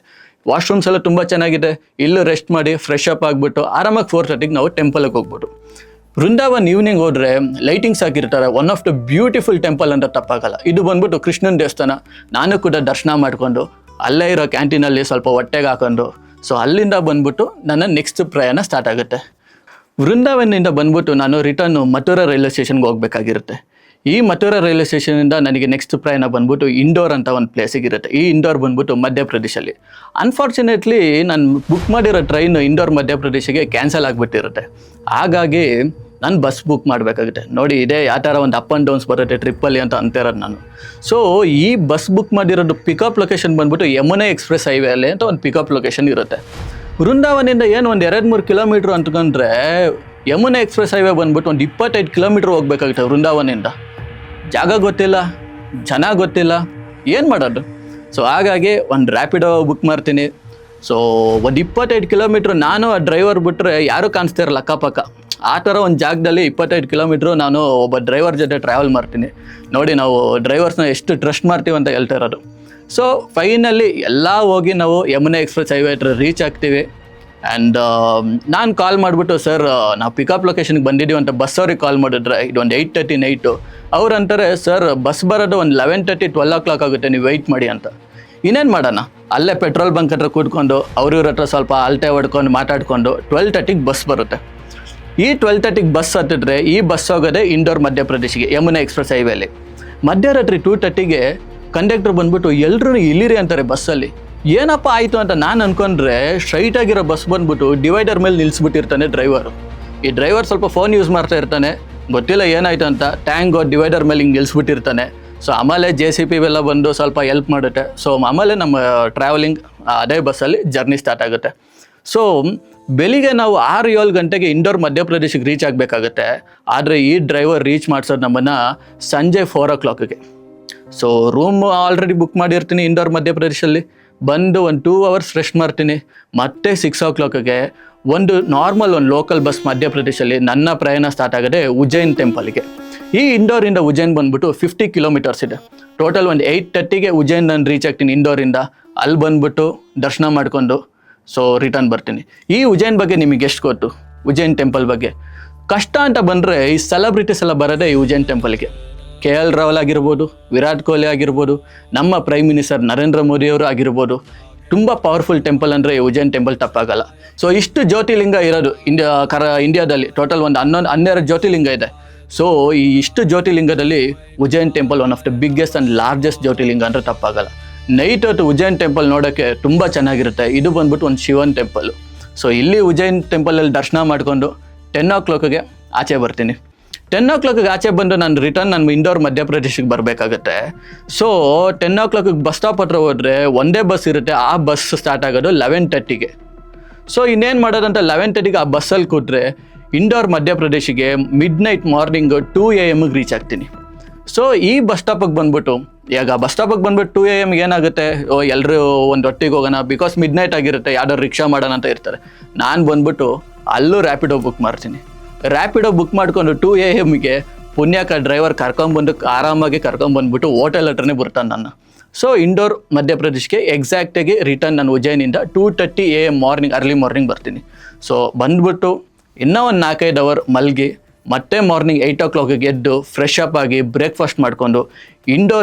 [SPEAKER 1] ವಾಶ್ರೂಮ್ಸ್ ಎಲ್ಲ ತುಂಬ ಚೆನ್ನಾಗಿದೆ. ಇಲ್ಲೂ ರೆಸ್ಟ್ ಮಾಡಿ ಫ್ರೆಶ್ ಅಪ್ ಆಗಿಬಿಟ್ಟು ಆರಾಮಾಗಿ 4:30ಗೆ ನಾವು ಟೆಂಪಲ್ಗೆ ಹೋಗ್ಬಿಟ್ಟು. ವೃಂದಾವನ್ ಈವ್ನಿಂಗ್ ಹೋದ್ರೆ ಲೈಟಿಂಗ್ಸ್ ಹಾಕಿರ್ತಾರೆ. One of the beautiful temple ಅಂತ ತಪ್ಪಾಗಲ್ಲ. ಇದು ಬಂದ್ಬಿಟ್ಟು ಕೃಷ್ಣನ ದೇವಸ್ಥಾನ. ನಾನು ಕೂಡ ದರ್ಶನ ಮಾಡಿಕೊಂಡು ಅಲ್ಲೇ ಇರೋ ಕ್ಯಾಂಟೀನಲ್ಲಿ ಸ್ವಲ್ಪ ಹೊಟ್ಟೆಗೆ ಹಾಕೊಂಡು ಸೊ ಅಲ್ಲಿಂದ ಬಂದ್ಬಿಟ್ಟು ನನ್ನ ನೆಕ್ಸ್ಟ್ ಪ್ರಯಾಣ ಸ್ಟಾರ್ಟ್ ಆಗುತ್ತೆ. ವೃಂದಾವನಿಂದ ಬಂದ್ಬಿಟ್ಟು ನಾನು ರಿಟರ್ನು ಮಥುರಾ ರೈಲ್ವೆ ಸ್ಟೇಷನ್ಗೆ ಹೋಗ್ಬೇಕಾಗಿರುತ್ತೆ. ಈ ಮಥುರಾ ರೈಲ್ವೆ ಸ್ಟೇಷನಿಂದ ನನಗೆ ನೆಕ್ಸ್ಟ್ ಪ್ರಯಾಣ ಬಂದ್ಬಿಟ್ಟು ಇಂದೋರ್ ಅಂತ ಒಂದು ಪ್ಲೇಸಿಗಿರುತ್ತೆ. ಈ ಇಂದೋರ್ ಬಂದ್ಬಿಟ್ಟು ಮಧ್ಯಪ್ರದೇಶಲ್ಲಿ. ಅನ್ಫಾರ್ಚುನೇಟ್ಲಿ ನಾನು ಬುಕ್ ಮಾಡಿರೋ ಟ್ರೈನು ಇಂದೋರ್ ಮಧ್ಯಪ್ರದೇಶಿಗೆ ಕ್ಯಾನ್ಸಲ್ ಆಗಿಬಿಟ್ಟಿರುತ್ತೆ. ಹಾಗಾಗಿ ನಾನು ಬಸ್ ಬುಕ್ ಮಾಡಬೇಕಾಗುತ್ತೆ. ನೋಡಿ ಇದೇ ಯಾವ ಥರ ಒಂದು ಅಪ್ ಆ್ಯಂಡ್ ಡೌನ್ಸ್ ಬರುತ್ತೆ ಟ್ರಿಪ್ಪಲ್ಲಿ ಅಂತ ಅಂತಿರೋದು ನಾನು. ಸೊ ಈ ಬಸ್ ಬುಕ್ ಮಾಡಿರೋದು ಪಿಕಪ್ ಲೊಕೇಶನ್ ಬಂದ್ಬಿಟ್ಟು ಯಮುನಾ ಎಕ್ಸ್ಪ್ರೆಸ್ ಹೈವೇ ಅಲ್ಲಿ ಅಂತ ಒಂದು ಪಿಕಪ್ ಲೊಕೇಶನ್ ಇರುತ್ತೆ. ವೃಂದಾವನಿಂದ ಏನು ಒಂದು 2-3 ಕಿಲೋಮೀಟ್ರ್ ಅಂದ್ಕೊಂಡ್ರೆ ಯಮುನಾ ಎಕ್ಸ್ಪ್ರೆಸ್ ಹೈವೇ ಬಂದ್ಬಿಟ್ಟು ಒಂದು 25 ಕಿಲೋಮೀಟ್ರ್ ಹೋಗ್ಬೇಕಾಗುತ್ತೆ ವೃಂದಾವನಿಂದ. ಜಾಗ ಗೊತ್ತಿಲ್ಲ, ಜನ ಗೊತ್ತಿಲ್ಲ, ಏನು ಮಾಡೋದು? ಸೊ ಹಾಗಾಗಿ ಒಂದು ರ್ಯಾಪಿಡೋ ಬುಕ್ ಮಾಡ್ತೀನಿ. ಸೊ ಒಂದು 25 ಕಿಲೋಮೀಟ್ರ್ ನಾನು ಆ ಡ್ರೈವರ್ ಬಿಟ್ಟರೆ ಯಾರೂ ಕಾಣಿಸ್ತಾ ಇರಲ್ಲ ಅಕ್ಕಪಕ್ಕ. ಆ ಥರ ಒಂದು ಜಾಗದಲ್ಲಿ 25 ಕಿಲೋಮೀಟ್ರು ನಾನು ಒಬ್ಬ ಡ್ರೈವರ್ ಜೊತೆ ಟ್ರಾವೆಲ್ ಮಾಡ್ತೀನಿ. ನೋಡಿ ನಾವು ಡ್ರೈವರ್ಸ್ನ ಎಷ್ಟು ಟ್ರಸ್ಟ್ ಮಾಡ್ತೀವಿ ಅಂತ ಹೇಳ್ತಾ ಇರೋದು. ಸೊ ಫೈನಲಿ ಎಲ್ಲ ಹೋಗಿ ನಾವು ಯಮುನಾ ಎಕ್ಸ್ಪ್ರೆಸ್ ಹೈವೇ ಹತ್ರ ರೀಚ್ ಆಗ್ತೀವಿ. ಆ್ಯಂಡ್ ನಾನು ಕಾಲ್ ಮಾಡಿಬಿಟ್ಟು ಸರ್ ನಾವು ಪಿಕಪ್ ಲೊಕೇಶನ್ಗೆ ಬಂದಿದ್ದೀವಿ ಅಂತ ಬಸ್ ಅವ್ರಿಗೆ ಕಾಲ್ ಮಾಡಿದ್ರೆ ಇದು ಒಂದು 8:30 ನೈಟು. ಅವ್ರು ಅಂತಾರೆ ಸರ್ ಬಸ್ ಬರೋದು ಒಂದು 11:30 12 o'clock ಆಗುತ್ತೆ, ನೀವು ವೆಯ್ಟ್ ಮಾಡಿ ಅಂತ. ಇನ್ನೇನು ಮಾಡೋಣ, ಅಲ್ಲೇ ಪೆಟ್ರೋಲ್ ಬಂಕ್ ಹತ್ರ ಕೂತ್ಕೊಂಡು ಅವ್ರಿವ್ರ ಹತ್ರ ಸ್ವಲ್ಪ ಅಲ್ಟೆ ಹೊಡ್ಕೊಂಡು ಮಾತಾಡಿಕೊಂಡು 12:30ಗೆ ಬಸ್ ಬರುತ್ತೆ. ಈ 12:30ಗೆ ಬಸ್ ಹತ್ತಿದ್ರೆ ಈ ಬಸ್ ಹೋಗೋದೆ ಇಂದೋರ್ ಮಧ್ಯಪ್ರದೇಶಿಗೆ ಯಮುನಾ ಎಕ್ಸ್ಪ್ರೆಸ್ ಹೈವೇಲಿ. ಮಧ್ಯರಾತ್ರಿ 2:30ಗೆ ಕಂಡಕ್ಟರ್ ಬಂದ್ಬಿಟ್ಟು ಎಲ್ಲರೂ ಇಲ್ಲಿರಿ ಅಂತಾರೆ ಬಸ್ಸಲ್ಲಿ. ಏನಪ್ಪ ಆಯಿತು ಅಂತ ನಾನು ಅಂದ್ಕೊಂಡ್ರೆ ಸ್ಟ್ರೈಟಾಗಿರೋ ಬಸ್ ಬಂದ್ಬಿಟ್ಟು ಡಿವೈಡರ್ ಮೇಲೆ ನಿಲ್ಲಿಸ್ಬಿಟ್ಟಿರ್ತಾನೆ ಡ್ರೈವರು. ಈ ಡ್ರೈವರ್ ಸ್ವಲ್ಪ ಫೋನ್ ಯೂಸ್ ಮಾಡ್ತಾ ಇರ್ತಾನೆ, ಗೊತ್ತಿಲ್ಲ ಏನಾಯ್ತು ಅಂತ. ಟ್ಯಾಂಕ್ ಡಿವೈಡರ್ ಮೇಲೆ ಹಿಂಗೆ ನಿಲ್ಲಿಸ್ಬಿಟ್ಟಿರ್ತಾನೆ. ಸೊ ಆಮೇಲೆ JCP ಎಲ್ಲ ಬಂದು ಸ್ವಲ್ಪ ಹೆಲ್ಪ್ ಮಾಡುತ್ತೆ. ಸೊ ಆಮೇಲೆ ನಮ್ಮ ಟ್ರಾವೆಲಿಂಗ್ ಅದೇ ಬಸ್ಸಲ್ಲಿ ಜರ್ನಿ ಸ್ಟಾರ್ಟ್ ಆಗುತ್ತೆ. ಸೊ ಬೆಳಿಗ್ಗೆ ನಾವು 6-7 ಗಂಟೆಗೆ ಇಂದೋರ್ ಮಧ್ಯಪ್ರದೇಶಕ್ಕೆ ರೀಚ್ ಆಗಬೇಕಾಗುತ್ತೆ. ಆದರೆ ಈ ಡ್ರೈವರ್ ರೀಚ್ ಮಾಡಿಸೋದು ನಮ್ಮನ್ನು ಸಂಜೆ 4 o'clockಗೆ. ಸೊ ರೂಮ್ ಆಲ್ರೆಡಿ ಬುಕ್ ಮಾಡಿರ್ತೀನಿ ಇಂದೋರ್ ಮಧ್ಯಪ್ರದೇಶಲ್ಲಿ. ಬಂದು ಒಂದು 2 hours ರೆಸ್ಟ್ ಮಾಡ್ತೀನಿ. ಮತ್ತೆ 6 o'clockಗೆ ಒಂದು ನಾರ್ಮಲ್ ಒಂದು ಲೋಕಲ್ ಬಸ್ ಮಧ್ಯಪ್ರದೇಶಲ್ಲಿ ನನ್ನ ಪ್ರಯಾಣ ಸ್ಟಾರ್ಟ್ ಆಗೋದೆ ಉಜ್ಜೈನ್ ಟೆಂಪಲ್ಗೆ. ಈ ಇಂದೋರಿಂದ ಉಜ್ಜೈನ್ ಬಂದ್ಬಿಟ್ಟು 50 ಕಿಲೋಮೀಟರ್ಸ್ ಇದೆ. ಟೋಟಲ್ ಒಂದು 8:30ಗೆ ಉಜ್ಜೈನ್ ನಾನು ರೀಚ್ ಆಗ್ತೀನಿ ಇಂದೋರಿಂದ. ಅಲ್ಲಿ ಬಂದ್ಬಿಟ್ಟು ದರ್ಶನ ಮಾಡಿಕೊಂಡು ಸೊ ರಿಟರ್ನ್ ಬರ್ತೀನಿ. ಈ ಉಜ್ಜೈನ್ ಬಗ್ಗೆ ನಿಮಗೆ ಎಷ್ಟು ಗೊತ್ತು? ಉಜ್ಜೈನ್ ಟೆಂಪಲ್ ಬಗ್ಗೆ ಕಷ್ಟ ಅಂತ ಬಂದರೆ ಈ ಸೆಲೆಬ್ರಿಟೀಸ್ ಎಲ್ಲ ಬರೋದೇ ಈ ಉಜ್ಜೈನ್ ಟೆಂಪಲ್ಗೆ. KL ರಾಹುಲ್ ಆಗಿರ್ಬೋದು, ವಿರಾಟ್ ಕೊಹ್ಲಿ ಆಗಿರ್ಬೋದು, ನಮ್ಮ ಪ್ರೈಮ್ ಮಿನಿಸ್ಟರ್ ನರೇಂದ್ರ ಮೋದಿಯವರು ಆಗಿರ್ಬೋದು. ತುಂಬ ಪವರ್ಫುಲ್ ಟೆಂಪಲ್ ಅಂದರೆ ಈ ಉಜ್ಜೈನ್ ಟೆಂಪಲ್ ತಪ್ಪಾಗಲ್ಲ. ಸೊ ಇಷ್ಟು ಜ್ಯೋತಿರ್ಲಿಂಗ ಇರೋದು ಇಂಡಿಯಾದಲ್ಲಿ ಟೋಟಲ್ ಒಂದು 12 ಜ್ಯೋತಿರ್ಲಿಂಗ ಇದೆ. ಸೊ ಈ ಇಷ್ಟು ಜ್ಯೋತಿರ್ಲಿಂಗದಲ್ಲಿ Ujjain temple one of the biggest and largest jyotirlinga ಅಂದರೆ ತಪ್ಪಾಗಲ್ಲ. ನೈಟ್ ಹೊತ್ತು ಉಜ್ಜೈನ್ ಟೆಂಪಲ್ ನೋಡೋಕ್ಕೆ ತುಂಬ ಚೆನ್ನಾಗಿರುತ್ತೆ. ಇದು ಬಂದ್ಬಿಟ್ಟು ಒಂದು ಶಿವನ್ ಟೆಂಪಲ್ಲು. ಸೊ ಇಲ್ಲಿ ಉಜ್ಜೈನ್ ಟೆಂಪಲಲ್ಲಿ ದರ್ಶನ ಮಾಡಿಕೊಂಡು 10 o'clockಗೆ ಆಚೆ ಬರ್ತೀನಿ. 10 o'clockಗೆ ಆಚೆ ಬಂದು ನಾನು ರಿಟರ್ನ್ ನಾನು ಇಂದೋರ್ ಮಧ್ಯಪ್ರದೇಶಕ್ಕೆ ಬರಬೇಕಾಗತ್ತೆ. ಸೊ 10 o'clockಗೆ ಬಸ್ ಸ್ಟಾಪ್ ಹತ್ರ ಹೋದರೆ ಒಂದೇ ಬಸ್ ಇರುತ್ತೆ. ಆ ಬಸ್ ಸ್ಟಾರ್ಟ್ ಆಗೋದು 11:30ಗೆ. ಸೊ ಇನ್ನೇನು ಮಾಡೋದಂತ 11:30ಗೆ ಆ ಬಸ್ಸಲ್ಲಿ ಕೂತ್ರೆ ಇಂದೋರ್ ಮಧ್ಯಪ್ರದೇಶಿಗೆ ಮಾರ್ನಿಂಗ್ 2 AM ರೀಚ್ ಆಗ್ತೀನಿ. ಸೊ ಈ ಬಸ್ ಸ್ಟಾಪಿಗೆ ಬಂದ್ಬಿಟ್ಟು ಈಗ ಬಸ್ ಸ್ಟಾಪಿಗೆ ಬಂದ್ಬಿಟ್ಟು 2 AM ಏನಾಗುತ್ತೆ, ಎಲ್ಲರೂ ಒಂದು ಒಟ್ಟಿಗೆ ಹೋಗೋಣ ಬಿಕಾಸ್ ಮಿಡ್ನೈಟ್ ಆಗಿರುತ್ತೆ, ಯಾವ್ದಾದ್ರು ರಿಕ್ಷಾ ಮಾಡೋಣ ಅಂತ ಇರ್ತಾರೆ. ನಾನು ಬಂದ್ಬಿಟ್ಟು ಅಲ್ಲೂ ರ್ಯಾಪಿಡೋ ಬುಕ್ ಮಾಡ್ತೀನಿ. ರ್ಯಾಪಿಡೋ ಬುಕ್ ಮಾಡ್ಕೊಂಡು 2 AM ಪುಣ್ಯಕ ಡ್ರೈವರ್ ಕರ್ಕೊಂಬಂದು ಆರಾಮಾಗಿ ಕರ್ಕೊಂಬಂದ್ಬಿಟ್ಟು ಹೋಟೆಲ್ ಹತ್ರನೇ ಬರ್ತಾನೆ ನನ್ನ. ಸೊ ಇಂದೋರ್ ಮಧ್ಯಪ್ರದೇಶಕ್ಕೆ ಎಕ್ಸಾಕ್ಟಾಗಿ ರಿಟರ್ನ್ ನಾನು ಉಜ್ಜೈನಿಂದ 2:30 AM ಅರ್ಲಿ ಮಾರ್ನಿಂಗ್ ಬರ್ತೀನಿ. ಸೊ ಬಂದ್ಬಿಟ್ಟು ಇನ್ನೂ ಒಂದು 4-5 hour ಮಲಗಿ ಮತ್ತೆ ಮಾರ್ನಿಂಗ್ 8 o'clockಗೆ ಎದ್ದು ಫ್ರೆಶ್ ಅಪ್ ಆಗಿ ಬ್ರೇಕ್ಫಾಸ್ಟ್ ಮಾಡಿಕೊಂಡು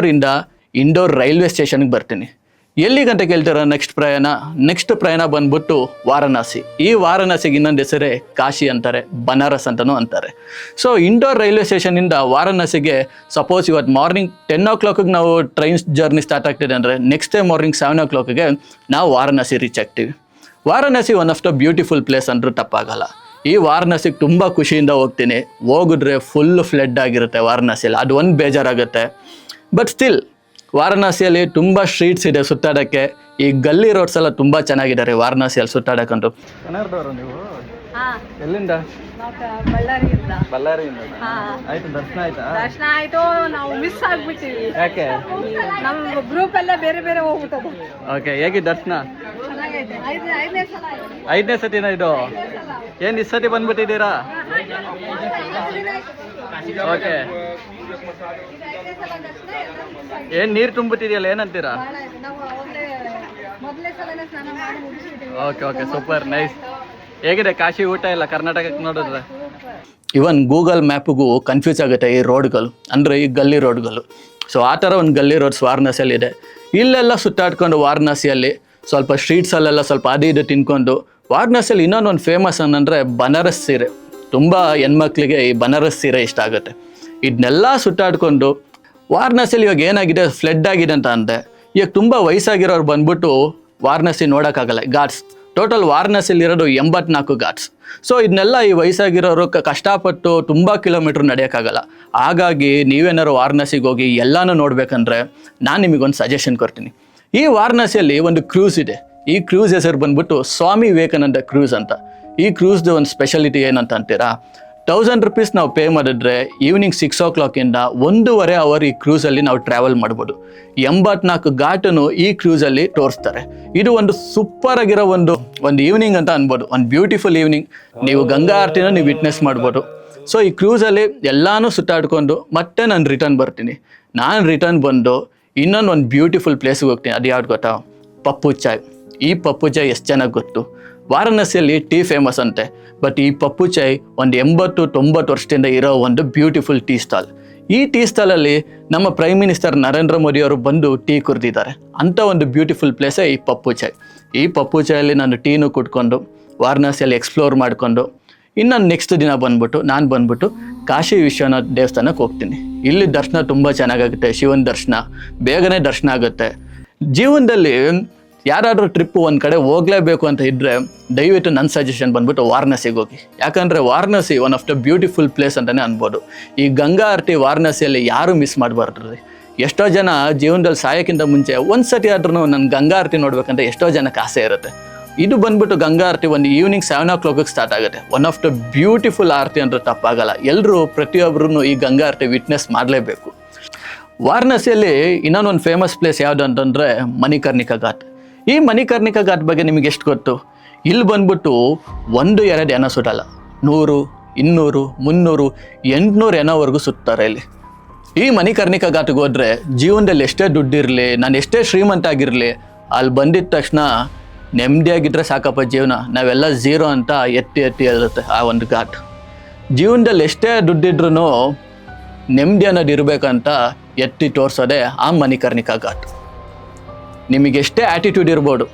[SPEAKER 1] ಇಂದೋರ್ ರೈಲ್ವೆ ಸ್ಟೇಷನ್ಗೆ ಬರ್ತೀನಿ. ಎಲ್ಲಿಗಂತ ಕೇಳ್ತೀರ ನೆಕ್ಸ್ಟ್ ಪ್ರಯಾಣ ಬಂದ್ಬಿಟ್ಟು ವಾರಣಾಸಿ. ಈ ವಾರಣಾಸಿಗೆ ಇನ್ನೊಂದು ಹೆಸರೇ ಕಾಶಿ ಅಂತಾರೆ, ಬನಾರಸ್ ಅಂತಲೂ ಅಂತಾರೆ. ಸೊ ಇಂದೋರ್ ರೈಲ್ವೆ ಸ್ಟೇಷನಿಂದ ವಾರಣಾಸಿಗೆ ಸಪೋಸ್ ಇವತ್ತು ಮಾರ್ನಿಂಗ್ 10 o'clockಗೆ ನಾವು ಟ್ರೈನ್ ಜರ್ನಿ ಸ್ಟಾರ್ಟ್ ಆಗ್ತಿದೆ ಅಂದರೆ ನೆಕ್ಸ್ಟ್ ಡೇ ಮಾರ್ನಿಂಗ್ 7 o'clockಗೆ ನಾವು ವಾರಣಾಸಿ ರೀಚ್ ಆಗ್ತೀವಿ. Varanasi one of the beautiful place ಅಂದರೂ ತಪ್ಪಾಗಲ್ಲ. ಈ ವಾರಣಾಸಿಗೆ ತುಂಬ ಖುಷಿಯಿಂದ ಹೋಗ್ತೀನಿ. ಹೋಗಿದ್ರೆ ಫುಲ್ ಫ್ಲಡ್ ಆಗಿರುತ್ತೆ ವಾರಣಾಸಿಯಲ್ಲಿ, ಅದು ಒಂದು ಬೇಜಾರಾಗುತ್ತೆ. ಬಟ್ ಸ್ಟಿಲ್ ವಾರಣಾಸಿಯಲ್ಲಿ ತುಂಬ ಸ್ಟ್ರೀಟ್ಸ್ ಇದೆ ಸುತ್ತಾಡೋಕ್ಕೆ. ಈ ಗಲ್ಲಿ ರೋಡ್ಸ್ ಎಲ್ಲ ತುಂಬ ಚೆನ್ನಾಗಿದ್ದಾರೆ ವಾರಣಾಸಿಯಲ್ಲಿ ಸುತ್ತಾಡೋಕ್ಕಂತೂ. ಕನ್ನಡದವರು ನೀವು? ಎಲ್ಲಿಂದ? ಬಳ್ಳಾರಿಯಿಂದ. ಆಯ್ತು, ದರ್ಶನ ಆಯ್ತಾ?
[SPEAKER 2] ದರ್ಶನ ಆಯ್ತು. ನಾವು ಮಿಸ್ ಆಗ್ಬಿಟ್ಟಿವಿ.
[SPEAKER 1] ಯಾಕೆ?
[SPEAKER 2] ನಮ್ಮ ಗ್ರೂಪ್ ಎಲ್ಲ ಬೇರೆ ಬೇರೆ ಹೋಗ್ಬಿಟ್ಟದು.
[SPEAKER 1] ಓಕೆ, ಹೇಗೆ ದರ್ಶನ?
[SPEAKER 2] ಚೆನ್ನಾಗಿ ಆಗೈತೆ ಐದನೇ ಸಲ ಆಯ್ತು.
[SPEAKER 1] 5ನೇ ಸತಿನ ಇದು? ಏನು ಈ ಸತಿ ಬಂದ್ಬಿಟ್ಟಿದ್ದೀರಾ? ಓಕೆ. ಏನು ನೀರು ತುಂಬಿಟ್ಟಿದೆಯಲ್ಲ, ಏನಂತೀರಾ?
[SPEAKER 2] ಭಾಳ ಆಯ್ತು. ನಾವು ಅವಾಗಲೇ ಮೊದಲನೇ ಸಲನೇ ಸ್ನಾನ ಮಾಡಿ ಮುಗಿಸ್ಬಿಟ್ಟಿವಿ.
[SPEAKER 1] Okay super nice. ಹೇಗಿದೆ ಕಾಶಿ ಊಟ ಎಲ್ಲ ಕರ್ನಾಟಕಕ್ಕೆ ನೋಡಿದ್ರೆ? ಇವನ್ ಗೂಗಲ್ ಮ್ಯಾಪ್ಗೂ ಕನ್ಫ್ಯೂಸ್ ಆಗುತ್ತೆ ಈ ರೋಡ್ಗಳು, ಅಂದರೆ ಈ ಗಲ್ಲಿ ರೋಡ್ಗಳು. ಸೊ ಆ ಥರ ಒಂದು ಗಲ್ಲಿ ರೋಡ್ಸ್ ವಾರಣಾಸಿಯಲ್ಲಿ ಇದೆ. ಇಲ್ಲೆಲ್ಲ ಸುತ್ತಾಡ್ಕೊಂಡು ವಾರಣಾಸಿಯಲ್ಲಿ ಸ್ವಲ್ಪ ಸ್ಟ್ರೀಟ್ಸಲ್ಲೆಲ್ಲ ಸ್ವಲ್ಪ ಅದು ಇದು ತಿನ್ಕೊಂಡು, ವಾರಣಾಸಿಯಲ್ಲಿ ಇನ್ನೊಂದು ಒಂದು ಫೇಮಸ್ ಅನ್ನಂದರೆ ಬನಾರಸ್ ಸೀರೆ. ತುಂಬ ಹೆಣ್ಮಕ್ಳಿಗೆ ಈ ಬನಾರಸ್ ಸೀರೆ ಇಷ್ಟ ಆಗುತ್ತೆ. ಇದನ್ನೆಲ್ಲ ಸುತ್ತಾಡ್ಕೊಂಡು ವಾರಣಾಸಿಯಲ್ಲಿ ಇವಾಗ ಏನಾಗಿದೆ, ಫ್ಲಡ್ ಆಗಿದೆ ಅಂತ ಅಂದೆ. ಈಗ ತುಂಬ ವಯಸ್ಸಾಗಿರೋರು ಬಂದ್ಬಿಟ್ಟು ವಾರಣಾಸಿ ನೋಡೋಕ್ಕಾಗಲ್ಲ. ಘಾಟ್ಸ್ ಟೋಟಲ್ ವಾರಣಾಸಿಯಲ್ಲಿರೋದು 84 ಘಾಟ್ಸ್. ಸೊ ಇದನ್ನೆಲ್ಲ ಈ ವಯಸ್ಸಾಗಿರೋರು ಕಷ್ಟಪಟ್ಟು ತುಂಬ ಕಿಲೋಮೀಟ್ರ್ ನಡೆಯೋಕ್ಕಾಗಲ್ಲ. ಹಾಗಾಗಿ ನೀವೇನಾದ್ರು ವಾರಣಾಸಿಗೆ ಹೋಗಿ ಎಲ್ಲನೂ ನೋಡಬೇಕಂದ್ರೆ ನಾನು ನಿಮಗೊಂದು ಸಜೆಷನ್ ಕೊಡ್ತೀನಿ. ಈ ವಾರಣಾಸಿಯಲ್ಲಿ ಒಂದು ಕ್ರೂಸ್ ಇದೆ. ಈ ಕ್ರೂಸ್ ಹೆಸರು ಬಂದ್ಬಿಟ್ಟು ಸ್ವಾಮಿ ವಿವೇಕಾನಂದ ಕ್ರೂಸ್ ಅಂತ. ಈ ಕ್ರೂಸ್ದು ಒಂದು ಸ್ಪೆಷಾಲಿಟಿ ಏನಂತ ಅಂತೀರಾ, 1000 rupees ನಾವು ಪೇ ಮಾಡಿದ್ರೆ ಈವ್ನಿಂಗ್ 6 o'clock 1.5 hour ಈ ಕ್ರೂಸಲ್ಲಿ ನಾವು ಟ್ರಾವೆಲ್ ಮಾಡ್ಬೋದು. 84 ಘಾಟನ್ನು ಈ ಕ್ರೂಸಲ್ಲಿ ತೋರಿಸ್ತಾರೆ. ಇದು ಒಂದು ಸೂಪರ್ ಆಗಿರೋ ಒಂದು ಈವ್ನಿಂಗ್ ಅಂತ ಅನ್ಬೋದು. ಒಂದು ಬ್ಯೂಟಿಫುಲ್ ಈವ್ನಿಂಗ್. ನೀವು ಗಂಗಾ ಆರತಿನ ನೀವು ವಿಟ್ನೆಸ್ ಮಾಡ್ಬೋದು. ಸೊ ಈ ಕ್ರೂಸಲ್ಲಿ ಎಲ್ಲನೂ ಸುತ್ತಾಡ್ಕೊಂಡು ಮತ್ತೆ ನಾನು ರಿಟರ್ನ್ ಬರ್ತೀನಿ. ನಾನು ರಿಟರ್ನ್ ಬಂದು ಇನ್ನೊಂದು ಬ್ಯೂಟಿಫುಲ್ ಪ್ಲೇಸ್ಗೆ ಹೋಗ್ತೀನಿ. ಅದು ಯಾವ್ದು ಗೊತ್ತಾ? ಪಪ್ಪು ಚಾಯ್. ಈ ಪಪ್ಪು ಚಾಯ್ ಎಷ್ಟು ಚೆನ್ನಾಗಿ ಗೊತ್ತು. ವಾರಣಾಸಿಯಲ್ಲಿ ಟೀ ಫೇಮಸ್ ಅಂತೆ. ಬಟ್ ಈ ಪಪ್ಪು ಚಾಯ್ ಒಂದು 80-90 ವರ್ಷದಿಂದ ಇರೋ ಒಂದು ಬ್ಯೂಟಿಫುಲ್ ಟೀ ಸ್ಟಾಲ್. ಈ ಟೀ ಸ್ಟಾಲಲ್ಲಿ ನಮ್ಮ ಪ್ರೈಮ್ ಮಿನಿಸ್ಟರ್ ನರೇಂದ್ರ ಮೋದಿ ಅವರು ಬಂದು ಟೀ ಕುಡಿದಿದ್ದಾರೆ. ಅಂಥ ಒಂದು ಬ್ಯೂಟಿಫುಲ್ ಪ್ಲೇಸೇ ಈ ಪಪ್ಪು ಚಾಯ್. ಈ ಪಪ್ಪು ಚಾಯಲ್ಲಿ ನಾನು ಟೀನು ಕುಡ್ಕೊಂಡು ವಾರಣಾಸಿಯಲ್ಲಿ ಎಕ್ಸ್ಪ್ಲೋರ್ ಮಾಡಿಕೊಂಡು ಇನ್ನೊಂದು ನೆಕ್ಸ್ಟ್ ದಿನ ನಾನು ಬಂದ್ಬಿಟ್ಟು ಕಾಶಿ ವಿಶ್ವನಾಥ್ ದೇವಸ್ಥಾನಕ್ಕೆ ಹೋಗ್ತೀನಿ. ಇಲ್ಲಿ ದರ್ಶನ ತುಂಬ ಚೆನ್ನಾಗಾಗುತ್ತೆ. ಶಿವನ ದರ್ಶನ ಬೇಗನೆ ದರ್ಶನ ಆಗುತ್ತೆ. ಜೀವನದಲ್ಲಿ ಯಾರಾದರೂ ಟ್ರಿಪ್ಪು ಒಂದು ಕಡೆ ಹೋಗಲೇಬೇಕು ಅಂತ ಇದ್ದರೆ ದಯವಿಟ್ಟು ನನ್ನ ಸಜೆಷನ್ ಬಂದ್ಬಿಟ್ಟು ವಾರಣಾಸಿಗೆ ಹೋಗಿ. ಯಾಕಂದರೆ Varanasi one of the beautiful place ಅಂತಲೇ ಅನ್ಬೋದು. ಈ ಗಂಗಾ ಆರತಿ ವಾರಣಾಸಿಯಲ್ಲಿ ಯಾರೂ ಮಿಸ್ ಮಾಡಬಾರ್ದು ರೀ. ಎಷ್ಟೋ ಜನ ಜೀವನದಲ್ಲಿ ಸಾಯೋಕ್ಕಿಂತ ಮುಂಚೆ ಒಂದು ಸತಿ ಆದ್ರೂ ನನ್ನ ಗಂಗಾ ಆರತಿ ನೋಡ್ಬೇಕಂತ ಎಷ್ಟೋ ಜನಕ್ಕೆ ಆಸೆ ಇರುತ್ತೆ. ಇದು ಬಂದ್ಬಿಟ್ಟು ಗಂಗಾ ಆರತಿ ಒಂದು ಈವ್ನಿಂಗ್ 7 o'clock ಸ್ಟಾರ್ಟ್ ಆಗುತ್ತೆ. ಒನ್ ಆಫ್ ದ ಬ್ಯೂಟಿಫುಲ್ ಆರತಿ ಅಂತ ತಪ್ಪಾಗಲ್ಲ. ಎಲ್ಲರೂ ಪ್ರತಿಯೊಬ್ಬರೂ ಈ ಗಂಗಾ ಆರತಿ ವಿಟ್ನೆಸ್ ಮಾಡಲೇಬೇಕು. ವಾರಣಾಸಿಯಲ್ಲಿ ಇನ್ನೊಂದು ಫೇಮಸ್ ಪ್ಲೇಸ್ ಯಾವುದು ಅಂತಂದರೆ ಮಣಿಕರ್ಣಿಕಾ ಘಾಟ್. ಈ ಮಣಿಕರ್ಣಿಕಾ ಘಾಟ್ ಬಗ್ಗೆ ನಿಮಗೆ ಎಷ್ಟು ಗೊತ್ತು? ಇಲ್ಲಿ ಬಂದ್ಬಿಟ್ಟು 1-2 ಎನ ಸುತ್ತಲ್ಲ, 100, 200, 300, 800 ಎನವರೆಗೂ ಸುತ್ತಾರೆ ಇಲ್ಲಿ. ಈ ಮಣಿಕರ್ಣಿಕಾ ಘಾಟ್ಗೆ ಹೋದರೆ ಜೀವನದಲ್ಲಿ ಎಷ್ಟೇ ದುಡ್ಡಿರಲಿ, ನಾನು ಎಷ್ಟೇ ಶ್ರೀಮಂತ ಆಗಿರಲಿ, ಅಲ್ಲಿ ಬಂದಿದ್ದ ತಕ್ಷಣ ನೆಮ್ಮದಿಯಾಗಿದ್ದರೆ ಸಾಕಪ್ಪ ಜೀವನ, ನಾವೆಲ್ಲ ಝೀರೋ ಅಂತ ಎತ್ತಿ ಹೇಳುತ್ತೆ ಆ ಒಂದು ಘಾಟ್. ಜೀವನದಲ್ಲಿ ಎಷ್ಟೇ ದುಡ್ಡಿದ್ರೂ ನೆಮ್ಮದಿ ಅನ್ನೋದು ಇರಬೇಕಂತ ಎತ್ತಿ ತೋರಿಸೋದೆ ಆ ಮಣಿಕರ್ಣಿಕಾ ಘಾಟ್. ನಿಮಗೆ ಎಷ್ಟೇ ಆ್ಯಟಿಟ್ಯೂಡ್ ಇರ್ಬೋದು,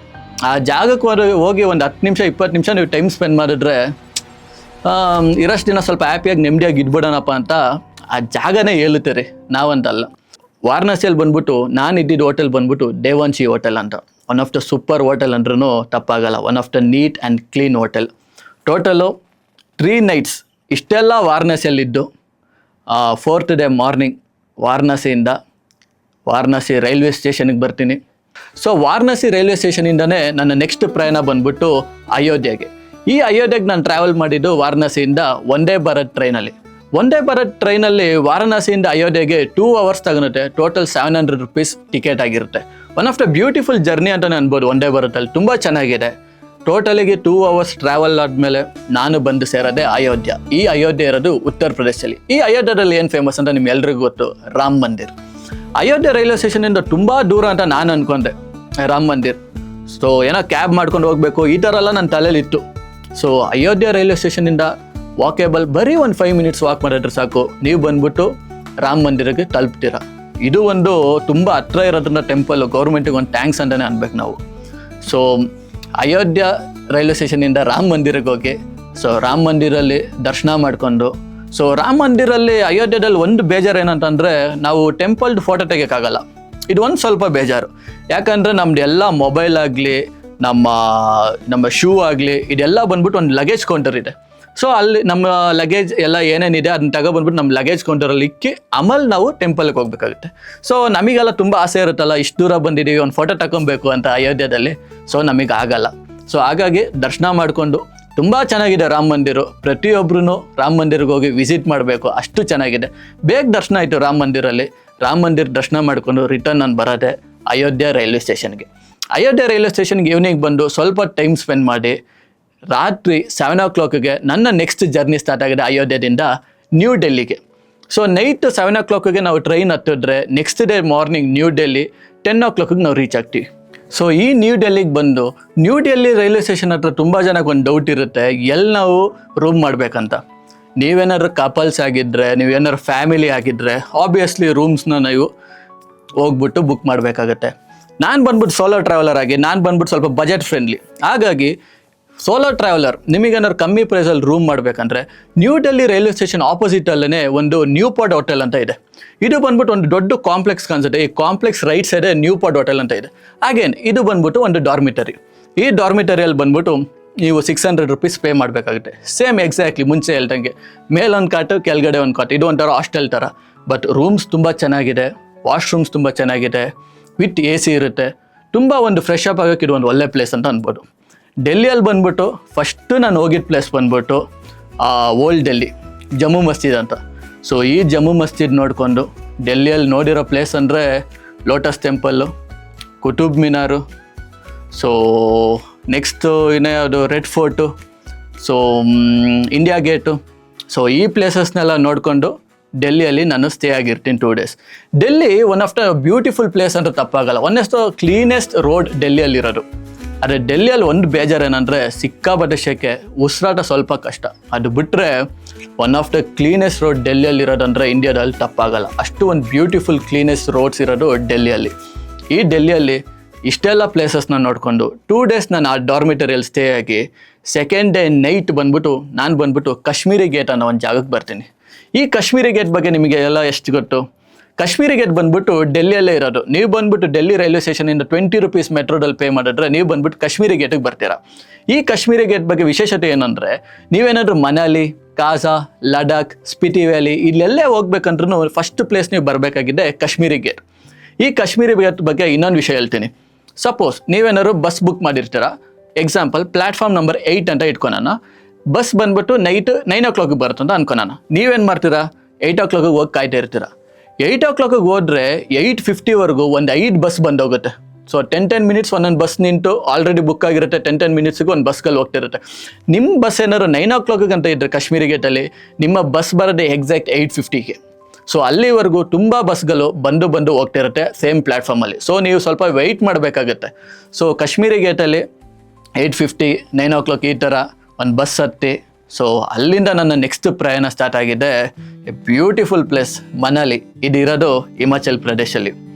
[SPEAKER 1] ಆ ಜಾಗಕ್ಕೆ ಹೋಗಿ ಒಂದು 10 ನಿಮಿಷ 20 ನಿಮಿಷ ನೀವು ಟೈಮ್ ಸ್ಪೆಂಡ್ ಮಾಡಿದ್ರೆ ಇರೋಷ್ಟು ದಿನ ಸ್ವಲ್ಪ ಹ್ಯಾಪಿಯಾಗಿ ನೆಮ್ಮದಿಯಾಗಿ ಇದ್ಬಿಡೋಣಪ್ಪ ಅಂತ ಆ ಜಾಗನೇ ಹೇಳುತ್ತೆ ರೀ, ನಾವಂತಲ್ಲ. ವಾರಣಾಸಿಯಲ್ಲಿ ಬಂದ್ಬಿಟ್ಟು ನಾನು ಇದ್ದಿದ್ದು ಹೋಟೆಲ್ ಬಂದ್ಬಿಟ್ಟು ದೇವಾಂಶಿ ಹೋಟೆಲ್ ಅಂತ. One of the super hotel ಅಂದ್ರೂ ತಪ್ಪಾಗಲ್ಲ. One of the neat and clean hotel. Total 3 nights ಇಷ್ಟೆಲ್ಲ ವಾರಣಾಸಿಯಲ್ಲಿದ್ದು 4th day morning Varanasi railway ಸ್ಟೇಷನ್ಗೆ ಬರ್ತೀನಿ. ಸೊ ವಾರಣಾಸಿ ರೈಲ್ವೆ ಸ್ಟೇಷನಿಂದನೇ ನನ್ನ ನೆಕ್ಸ್ಟ್ ಪ್ರಯಾಣ ಬಂದ್ಬಿಟ್ಟು ಅಯೋಧ್ಯೆಗೆ. ಈ ಅಯೋಧ್ಯೆಗೆ ನಾನು ಟ್ರಾವೆಲ್ ಮಾಡಿದ್ದು ವಾರಣಾಸಿಯಿಂದ ವಂದೇ ಭಾರತ್ ಟ್ರೈನಲ್ಲಿ ವಾರಣಾಸಿಯಿಂದ ಅಯೋಧ್ಯೆಗೆ 2 hours ತಗೊಳುತ್ತೆ. ಟೋಟಲ್ 700 rupees ಟಿಕೆಟ್ ಆಗಿರುತ್ತೆ. One of the beautiful journey ಅಂತಲೇ ಅನ್ಬೋದು. ವಂದೇ ಭಾರತಲ್ಲಿ ತುಂಬ ಚೆನ್ನಾಗಿದೆ. ಟೋಟಲಿಗೆ 2 hours ಟ್ರಾವೆಲ್ ಆದಮೇಲೆ ನಾನು ಬಂದು ಸೇರೋದೆ ಅಯೋಧ್ಯ. ಈ ಅಯೋಧ್ಯೆ ಇರೋದು ಉತ್ತರ ಪ್ರದೇಶದಲ್ಲಿ. ಈ ಅಯೋಧ್ಯೆಯಲ್ಲಿ ಏನು ಫೇಮಸ್ ಅಂತ ನಿಮ್ಗೆಲ್ರಿಗೂ ಗೊತ್ತು, ರಾಮ್ ಮಂದಿರ್. ಅಯೋಧ್ಯೆ ರೈಲ್ವೆ ಸ್ಟೇಷನಿಂದ ತುಂಬ ದೂರ ಅಂತ ನಾನು ಅಂದ್ಕೊಂಡೆ ರಾಮ್ ಮಂದಿರ್. ಸೊ ಏನೋ ಕ್ಯಾಬ್ ಮಾಡ್ಕೊಂಡು ಹೋಗಬೇಕು ಈ ಥರ ಎಲ್ಲ ನನ್ನ ತಲೆಯಲ್ಲಿತ್ತು. ಸೊ ಅಯೋಧ್ಯೆ ರೈಲ್ವೆ ಸ್ಟೇಷನಿಂದ ವಾಕೇಬಲ್ ಬರೀ ಒಂದು 5 minutes ವಾಕ್ ಮಾಡಿದ್ರೆ ಸಾಕು, ನೀವು ಬಂದ್ಬಿಟ್ಟು ರಾಮ್ ಮಂದಿರಕ್ಕೆ ತಲುಪ್ತೀರ. ಇದು ಒಂದು ತುಂಬ ಹತ್ರ ಇರೋದ್ರಿಂದ ಟೆಂಪಲ್ ಗೌರ್ಮೆಂಟಿಗೆ ಒಂದು ಥ್ಯಾಂಕ್ಸ್ ಅಂತಲೇ ಅನ್ಬೇಕು ನಾವು. ಸೊ ಅಯೋಧ್ಯ ರೈಲ್ವೆ ಸ್ಟೇಷನಿಂದ ರಾಮ್ ಮಂದಿರಕ್ಕೆ ಹೋಗಿ ಸೊ ರಾಮ್ ಮಂದಿರಲ್ಲಿ ದರ್ಶನ ಮಾಡಿಕೊಂಡು, ಸೊ ರಾಮ ಮಂದಿರಲ್ಲಿ ಅಯೋಧ್ಯೆಯಲ್ಲಿ ಒಂದು ಬೇಜಾರು ಏನಂತಂದರೆ ನಾವು ಟೆಂಪಲ್ದು ಫೋಟೋ ತೆಗಿಯೋಕ್ಕಾಗಲ್ಲ. ಇದು ಒಂದು ಸ್ವಲ್ಪ ಬೇಜಾರು. ಯಾಕಂದರೆ ನಮ್ದು ಎಲ್ಲ ಮೊಬೈಲ್ ಆಗಲಿ ನಮ್ಮ ಶೂ ಆಗಲಿ ಇದೆಲ್ಲ ಬಂದ್ಬಿಟ್ಟು ಒಂದು ಲಗೇಜ್ ಕೌಂಟರ್ ಇದೆ. ಸೊ ಅಲ್ಲಿ ನಮ್ಮ ಲಗೇಜ್ ಎಲ್ಲ ಏನೇನಿದೆ ಅದನ್ನ ತಗೊಬಂದ್ಬಿಟ್ಟು ನಮ್ಮ ಲಗೇಜ್ ಕೌಂಟರಲ್ಲಿ ಇಕ್ಕಿ ಆಮೇಲೆ ನಾವು ಟೆಂಪಲ್ಗೆ ಹೋಗ್ಬೇಕಾಗುತ್ತೆ. ಸೊ ನಮಗೆಲ್ಲ ತುಂಬ ಆಸೆ ಇರುತ್ತಲ್ಲ, ಇಷ್ಟು ದೂರ ಬಂದಿದ್ದೀವಿ ಒಂದು ಫೋಟೋ ತಗೊಬೇಕು ಅಂತ ಅಯೋಧ್ಯೆಯಲ್ಲಿ. ಸೊ ನಮಗೆ ಆಗಲ್ಲ. ಸೊ ಹಾಗಾಗಿ ದರ್ಶನ ಮಾಡಿಕೊಂಡು ತುಂಬ ಚೆನ್ನಾಗಿದೆ ರಾಮ ಮಂದಿರ. ಪ್ರತಿಯೊಬ್ಬರೂ ರಾಮ ಮಂದಿರಕ್ಕೆ ಹೋಗಿ ವಿಸಿಟ್ ಮಾಡಬೇಕು, ಅಷ್ಟು ಚೆನ್ನಾಗಿದೆ. ಬೇಗ ದರ್ಶನ ಆಯಿತು ರಾಮ ಮಂದಿರಲ್ಲಿ. ರಾಮ ಮಂದಿರ ದರ್ಶನ ಮಾಡಿಕೊಂಡು ರಿಟರ್ನ್ ನಾನು ಬರೋದೆ ಅಯೋಧ್ಯೆ ರೈಲ್ವೆ ಸ್ಟೇಷನ್ಗೆ. ಅಯೋಧ್ಯೆ ರೈಲ್ವೆ ಸ್ಟೇಷನ್ಗೆ ಈವ್ನಿಂಗ್ ಬಂದು ಸ್ವಲ್ಪ ಟೈಮ್ ಸ್ಪೆಂಡ್ ಮಾಡಿ ರಾತ್ರಿ 7 o'clockಗೆ ನನ್ನ ನೆಕ್ಸ್ಟ್ ಜರ್ನಿ ಸ್ಟಾರ್ಟ್ ಆಗಿದೆ ಅಯೋಧ್ಯೆದಿಂದ ನ್ಯೂ ಡೆಲ್ಲಿಗೆ. ಸೊ ನೈಟ್ 7 o'clockಗೆ ನಾವು ಟ್ರೈನ್ ಹತ್ತಿದ್ರೆ next day morning new Delhi 10 o'clockಗೆ ನಾವು ರೀಚ್ ಆಗ್ತೀವಿ. ಸೊ ಈ ನ್ಯೂ ಡೆಲ್ಲಿಗೆ ಬಂದು ನ್ಯೂ ಡೆಲ್ಲಿ ರೈಲ್ವೆ ಸ್ಟೇಷನ್ ಹತ್ರ ತುಂಬ ಜನಕ್ಕೆ ಒಂದು ಡೌಟ್ ಇರುತ್ತೆ, ಎಲ್ಲಿ ನಾವು ರೂಮ್ ಮಾಡಬೇಕಂತ. ನೀವೇನಾದ್ರು ಕಪಲ್ಸ್ ಆಗಿದ್ದರೆ, ನೀವೇನಾದ್ರು ಫ್ಯಾಮಿಲಿ ಆಗಿದ್ದರೆ ಆಬ್ವಿಯಸ್ಲಿ ರೂಮ್ಸ್ನ ನೀವು ಹೋಗ್ಬಿಟ್ಟು ಬುಕ್ ಮಾಡಬೇಕಾಗತ್ತೆ. ನಾನು ಬಂದ್ಬಿಟ್ಟು ಸೋಲೋ ಟ್ರಾವೆಲರ್ ಆಗಿ ನಾನು ಬಂದ್ಬಿಟ್ಟು ಸ್ವಲ್ಪ ಬಜೆಟ್ ಫ್ರೆಂಡ್ಲಿ. ಹಾಗಾಗಿ ಸೋಲೋ ಟ್ರಾವೆಲರ್ ನಿಮಗೇನಾದ್ರು ಕಮ್ಮಿ ಪ್ರೈಸಲ್ಲಿ ರೂಮ್ ಮಾಡಬೇಕಂದ್ರೆ ನ್ಯೂ ಡೆಲ್ಲಿ ರೈಲ್ವೆ ಸ್ಟೇಷನ್ ಆಪೋಸಿಟಲ್ಲೇ ಒಂದು ನ್ಯೂಪಾಡ್ ಹೋಟೆಲ್ ಅಂತ ಇದೆ. ಇದು ಬಂದ್ಬಿಟ್ಟು ಒಂದು ದೊಡ್ಡ ಕಾಂಪ್ಲೆಕ್ಸ್ ಕಾಣಿಸುತ್ತೆ. ಈ ಕಾಂಪ್ಲೆಕ್ಸ್ ರೈಟ್ ಸೈಡ್ ನ್ಯೂಪಾಡ್ ಹೋಟೆಲ್ ಅಂತ ಇದೆ. ಅಗೇನ್ ಇದು ಬಂದ್ಬಿಟ್ಟು ಒಂದು ಡಾರ್ಮಿಟರಿ. ಈ ಡಾರ್ಮಿಟರಿಯಲ್ಲಿ ಬಂದ್ಬಿಟ್ಟು ನೀವು 600 rupees ಪೇ ಮಾಡಬೇಕಾಗುತ್ತೆ. ಸೇಮ್ ಎಕ್ಸಾಕ್ಟ್ಲಿ ಮುಂಚೆ ಹೇಳ್ದಂಗೆ ಮೇಲೊಂದು ಕಾಟು ಕೆಳಗಡೆ ಒಂದು ಕಾಟು. ಇದು ಒಂಥರ ಹಾಸ್ಟೆಲ್ ಥರ. ಬಟ್ ರೂಮ್ಸ್ ತುಂಬ ಚೆನ್ನಾಗಿದೆ, ವಾಶ್ರೂಮ್ಸ್ ತುಂಬ ಚೆನ್ನಾಗಿದೆ, ವಿತ್ AC ಇರುತ್ತೆ. ತುಂಬ ಒಂದು ಫ್ರೆಶ್ ಅಪ್ ಆಗೋಕ್ಕೆ ಇದು ಒಂದು ಒಳ್ಳೆ ಪ್ಲೇಸ್ ಅಂತ ಅನ್ಬೋದು. ಡೆಲ್ಲಿಯಲ್ಲಿ ಬಂದ್ಬಿಟ್ಟು ಫಸ್ಟು ನಾನು ಹೋಗಿದ್ದ ಪ್ಲೇಸ್ ಬಂದ್ಬಿಟ್ಟು ಓಲ್ಡ್ ಡೆಲ್ಲಿ ಜಮ್ಮು ಮಸ್ಜಿದ್ ಅಂತ. ಸೊ ಈ ಜಮ್ಮು ಮಸ್ಜಿದ್ ನೋಡಿಕೊಂಡು ಡೆಲ್ಲಿಯಲ್ಲಿ ನೋಡಿರೋ ಪ್ಲೇಸ್ ಅಂದರೆ lotus temple, Qutub Minar, so next ಇನ್ನೂ ಯಾವುದು red fort, so India gate. So ಈ ಪ್ಲೇಸಸ್ನೆಲ್ಲ ನೋಡಿಕೊಂಡು ಡೆಲ್ಲಿಯಲ್ಲಿ ನಾನು ಸ್ಟೇ ಆಗಿರ್ತೀನಿ 2 days. Delhi one of the beautiful place ಅಂತ ತಪ್ಪಾಗಲ್ಲ. One of the cleanest road ಡೆಲ್ಲಿಯಲ್ಲಿರೋದು. ಆದರೆ ಡೆಲ್ಲಿಯಲ್ಲಿ ಒಂದು ಬೇಜಾರೇನೆಂದರೆ ಸಿಕ್ಕಾಪಟ್ಟೆ ಶೆಕೆ, ಉಸಿರಾಟ ಸ್ವಲ್ಪ ಕಷ್ಟ. ಅದು ಬಿಟ್ಟರೆ one of the cleanest road ಡೆಲ್ಲಿಯಲ್ಲಿರೋದಂದರೆ ಇಂಡಿಯಾದಲ್ಲಿ ತಪ್ಪಾಗಲ್ಲ. ಅಷ್ಟು ಒಂದು ಬ್ಯೂಟಿಫುಲ್ ಕ್ಲೀನೆಸ್ಟ್ ರೋಡ್ಸ್ ಇರೋದು ಡೆಲ್ಲಿಯಲ್ಲಿ. ಈ ಡೆಲ್ಲಿಯಲ್ಲಿ ಇಷ್ಟೆಲ್ಲ ಪ್ಲೇಸಸ್ನ ನೋಡಿಕೊಂಡು 2 days ನಾನು ಆ ಡಾರ್ಮಿಟರಿಯಲ್ಲಿ ಸ್ಟೇ ಆಗಿ ಸೆಕೆಂಡ್ ಡೇ ನೈಟ್ ನಾನು ಬಂದ್ಬಿಟ್ಟು ಕಾಶ್ಮೀರಿ ಗೇಟ್ ಅನ್ನೋ ಒಂದು ಜಾಗಕ್ಕೆ ಬರ್ತೀನಿ. ಈ ಕಾಶ್ಮೀರಿ ಗೇಟ್ ಬಗ್ಗೆ ನಿಮಗೆ ಎಲ್ಲ ಎಷ್ಟು ಗೊತ್ತು? ಕಾಶ್ಮೀರಿ ಗೇಟ್ ಬಂದ್ಬಿಟ್ಟು ಡೆಲ್ಲಿಯಲ್ಲೇ ಇರೋದು. ನೀವು ಬಂದ್ಬಿಟ್ಟು ಡೆಲ್ಲಿ ರೈಲ್ವೆ ಸ್ಟೇಷನಿಂದ 20 rupees ಮೆಟ್ರೋದಲ್ಲಿ ಪೇ ಮಾಡಿದ್ರೆ ನೀವು ಬಂದ್ಬಿಟ್ಟು ಕಾಶ್ಮೀರಿ ಗೇಟಿಗೆ ಬರ್ತೀರಾ. ಈ ಕಾಶ್ಮೀರಿ ಗೇಟ್ ಬಗ್ಗೆ ವಿಶೇಷತೆ ಏನಂದರೆ, ನೀವೇನಾದರೂ ಮನಾಲಿ, ಕಾಜಾ, ಲಡಾಖ್, ಸ್ಪಿಟಿ ವ್ಯಾಲಿ ಇಲ್ಲೆಲ್ಲೇ ಹೋಗ್ಬೇಕಂದ್ರೂ ಫಸ್ಟ್ ಪ್ಲೇಸ್ ನೀವು ಬರಬೇಕಾಗಿದೆ ಕಾಶ್ಮೀರಿ ಗೇಟ್. ಈ ಕಾಶ್ಮೀರಿ ಗೇಟ್ ಬಗ್ಗೆ ಇನ್ನೊಂದು ವಿಷಯ ಹೇಳ್ತೀನಿ. ಸಪೋಸ್ ನೀವೇನಾದ್ರು ಬಸ್ ಬುಕ್ ಮಾಡಿರ್ತೀರ, ಎಕ್ಸಾಂಪಲ್ ಪ್ಲ್ಯಾಟ್ಫಾರ್ಮ್ ನಂಬರ್ 8 ಅಂತ ಇಟ್ಕೊಳೋಣ. ಬಸ್ ಬಂದ್ಬಿಟ್ಟು ನೈಟ್ 9 o'clock ಬರುತ್ತೆ ಅಂತ ಅನ್ಕೊಳೋಣ. ನೀವೇನು ಮಾಡ್ತೀರಾ? 8 o'clock ಹೋಗಿ ಕಾಯ್ತಾ ಇರ್ತೀರ. 8 o'clock ಹೋದ್ರೆ 8:50ವರೆಗೂ ಒಂದು 5 ಬಸ್ ಬಂದೋಗುತ್ತೆ. ಸೊ 10 minutes ಒಂದೊಂದು ಬಸ್ ನಿಂತು ಆಲ್ರೆಡಿ ಬುಕ್ ಆಗಿರುತ್ತೆ. 10 minutesಗೂ ಒಂದು ಬಸ್ಗಳು ಹೋಗ್ತಿರುತ್ತೆ. ನಿಮ್ಮ ಬಸ್ ಏನಾದ್ರು 9 o'clock ಅಂತ ಇದ್ದರೆ ಕಾಶ್ಮೀರಿ ಗೇಟಲ್ಲಿ ನಿಮ್ಮ ಬಸ್ ಬರೋದೇ ಎಕ್ಸಾಕ್ಟ್ 8:50ಗೆ. ಸೊ ಅಲ್ಲಿವರೆಗೂ ತುಂಬ ಬಸ್ಗಳು ಬಂದು ಹೋಗ್ತಿರುತ್ತೆ ಸೇಮ್ ಪ್ಲ್ಯಾಟ್ಫಾರ್ಮಲ್ಲಿ. ಸೊ ನೀವು ಸ್ವಲ್ಪ ವೆಯ್ಟ್ ಮಾಡಬೇಕಾಗತ್ತೆ. ಸೊ ಕಾಶ್ಮೀರಿ ಗೇಟಲ್ಲಿ 8:50, 9 o'clock ಈ ಥರ ಒಂದು ಬಸ್ ಹತ್ತಿ, ಸೊ ಅಲ್ಲಿಂದ ನನ್ನ ನೆಕ್ಸ್ಟ್ ಪ್ರಯಾಣ ಸ್ಟಾರ್ಟ್ ಆಗಿದೆ. A beautiful place Manali. ಇದಿರೋದು ಹಿಮಾಚಲ್ ಪ್ರದೇಶಲ್ಲಿ.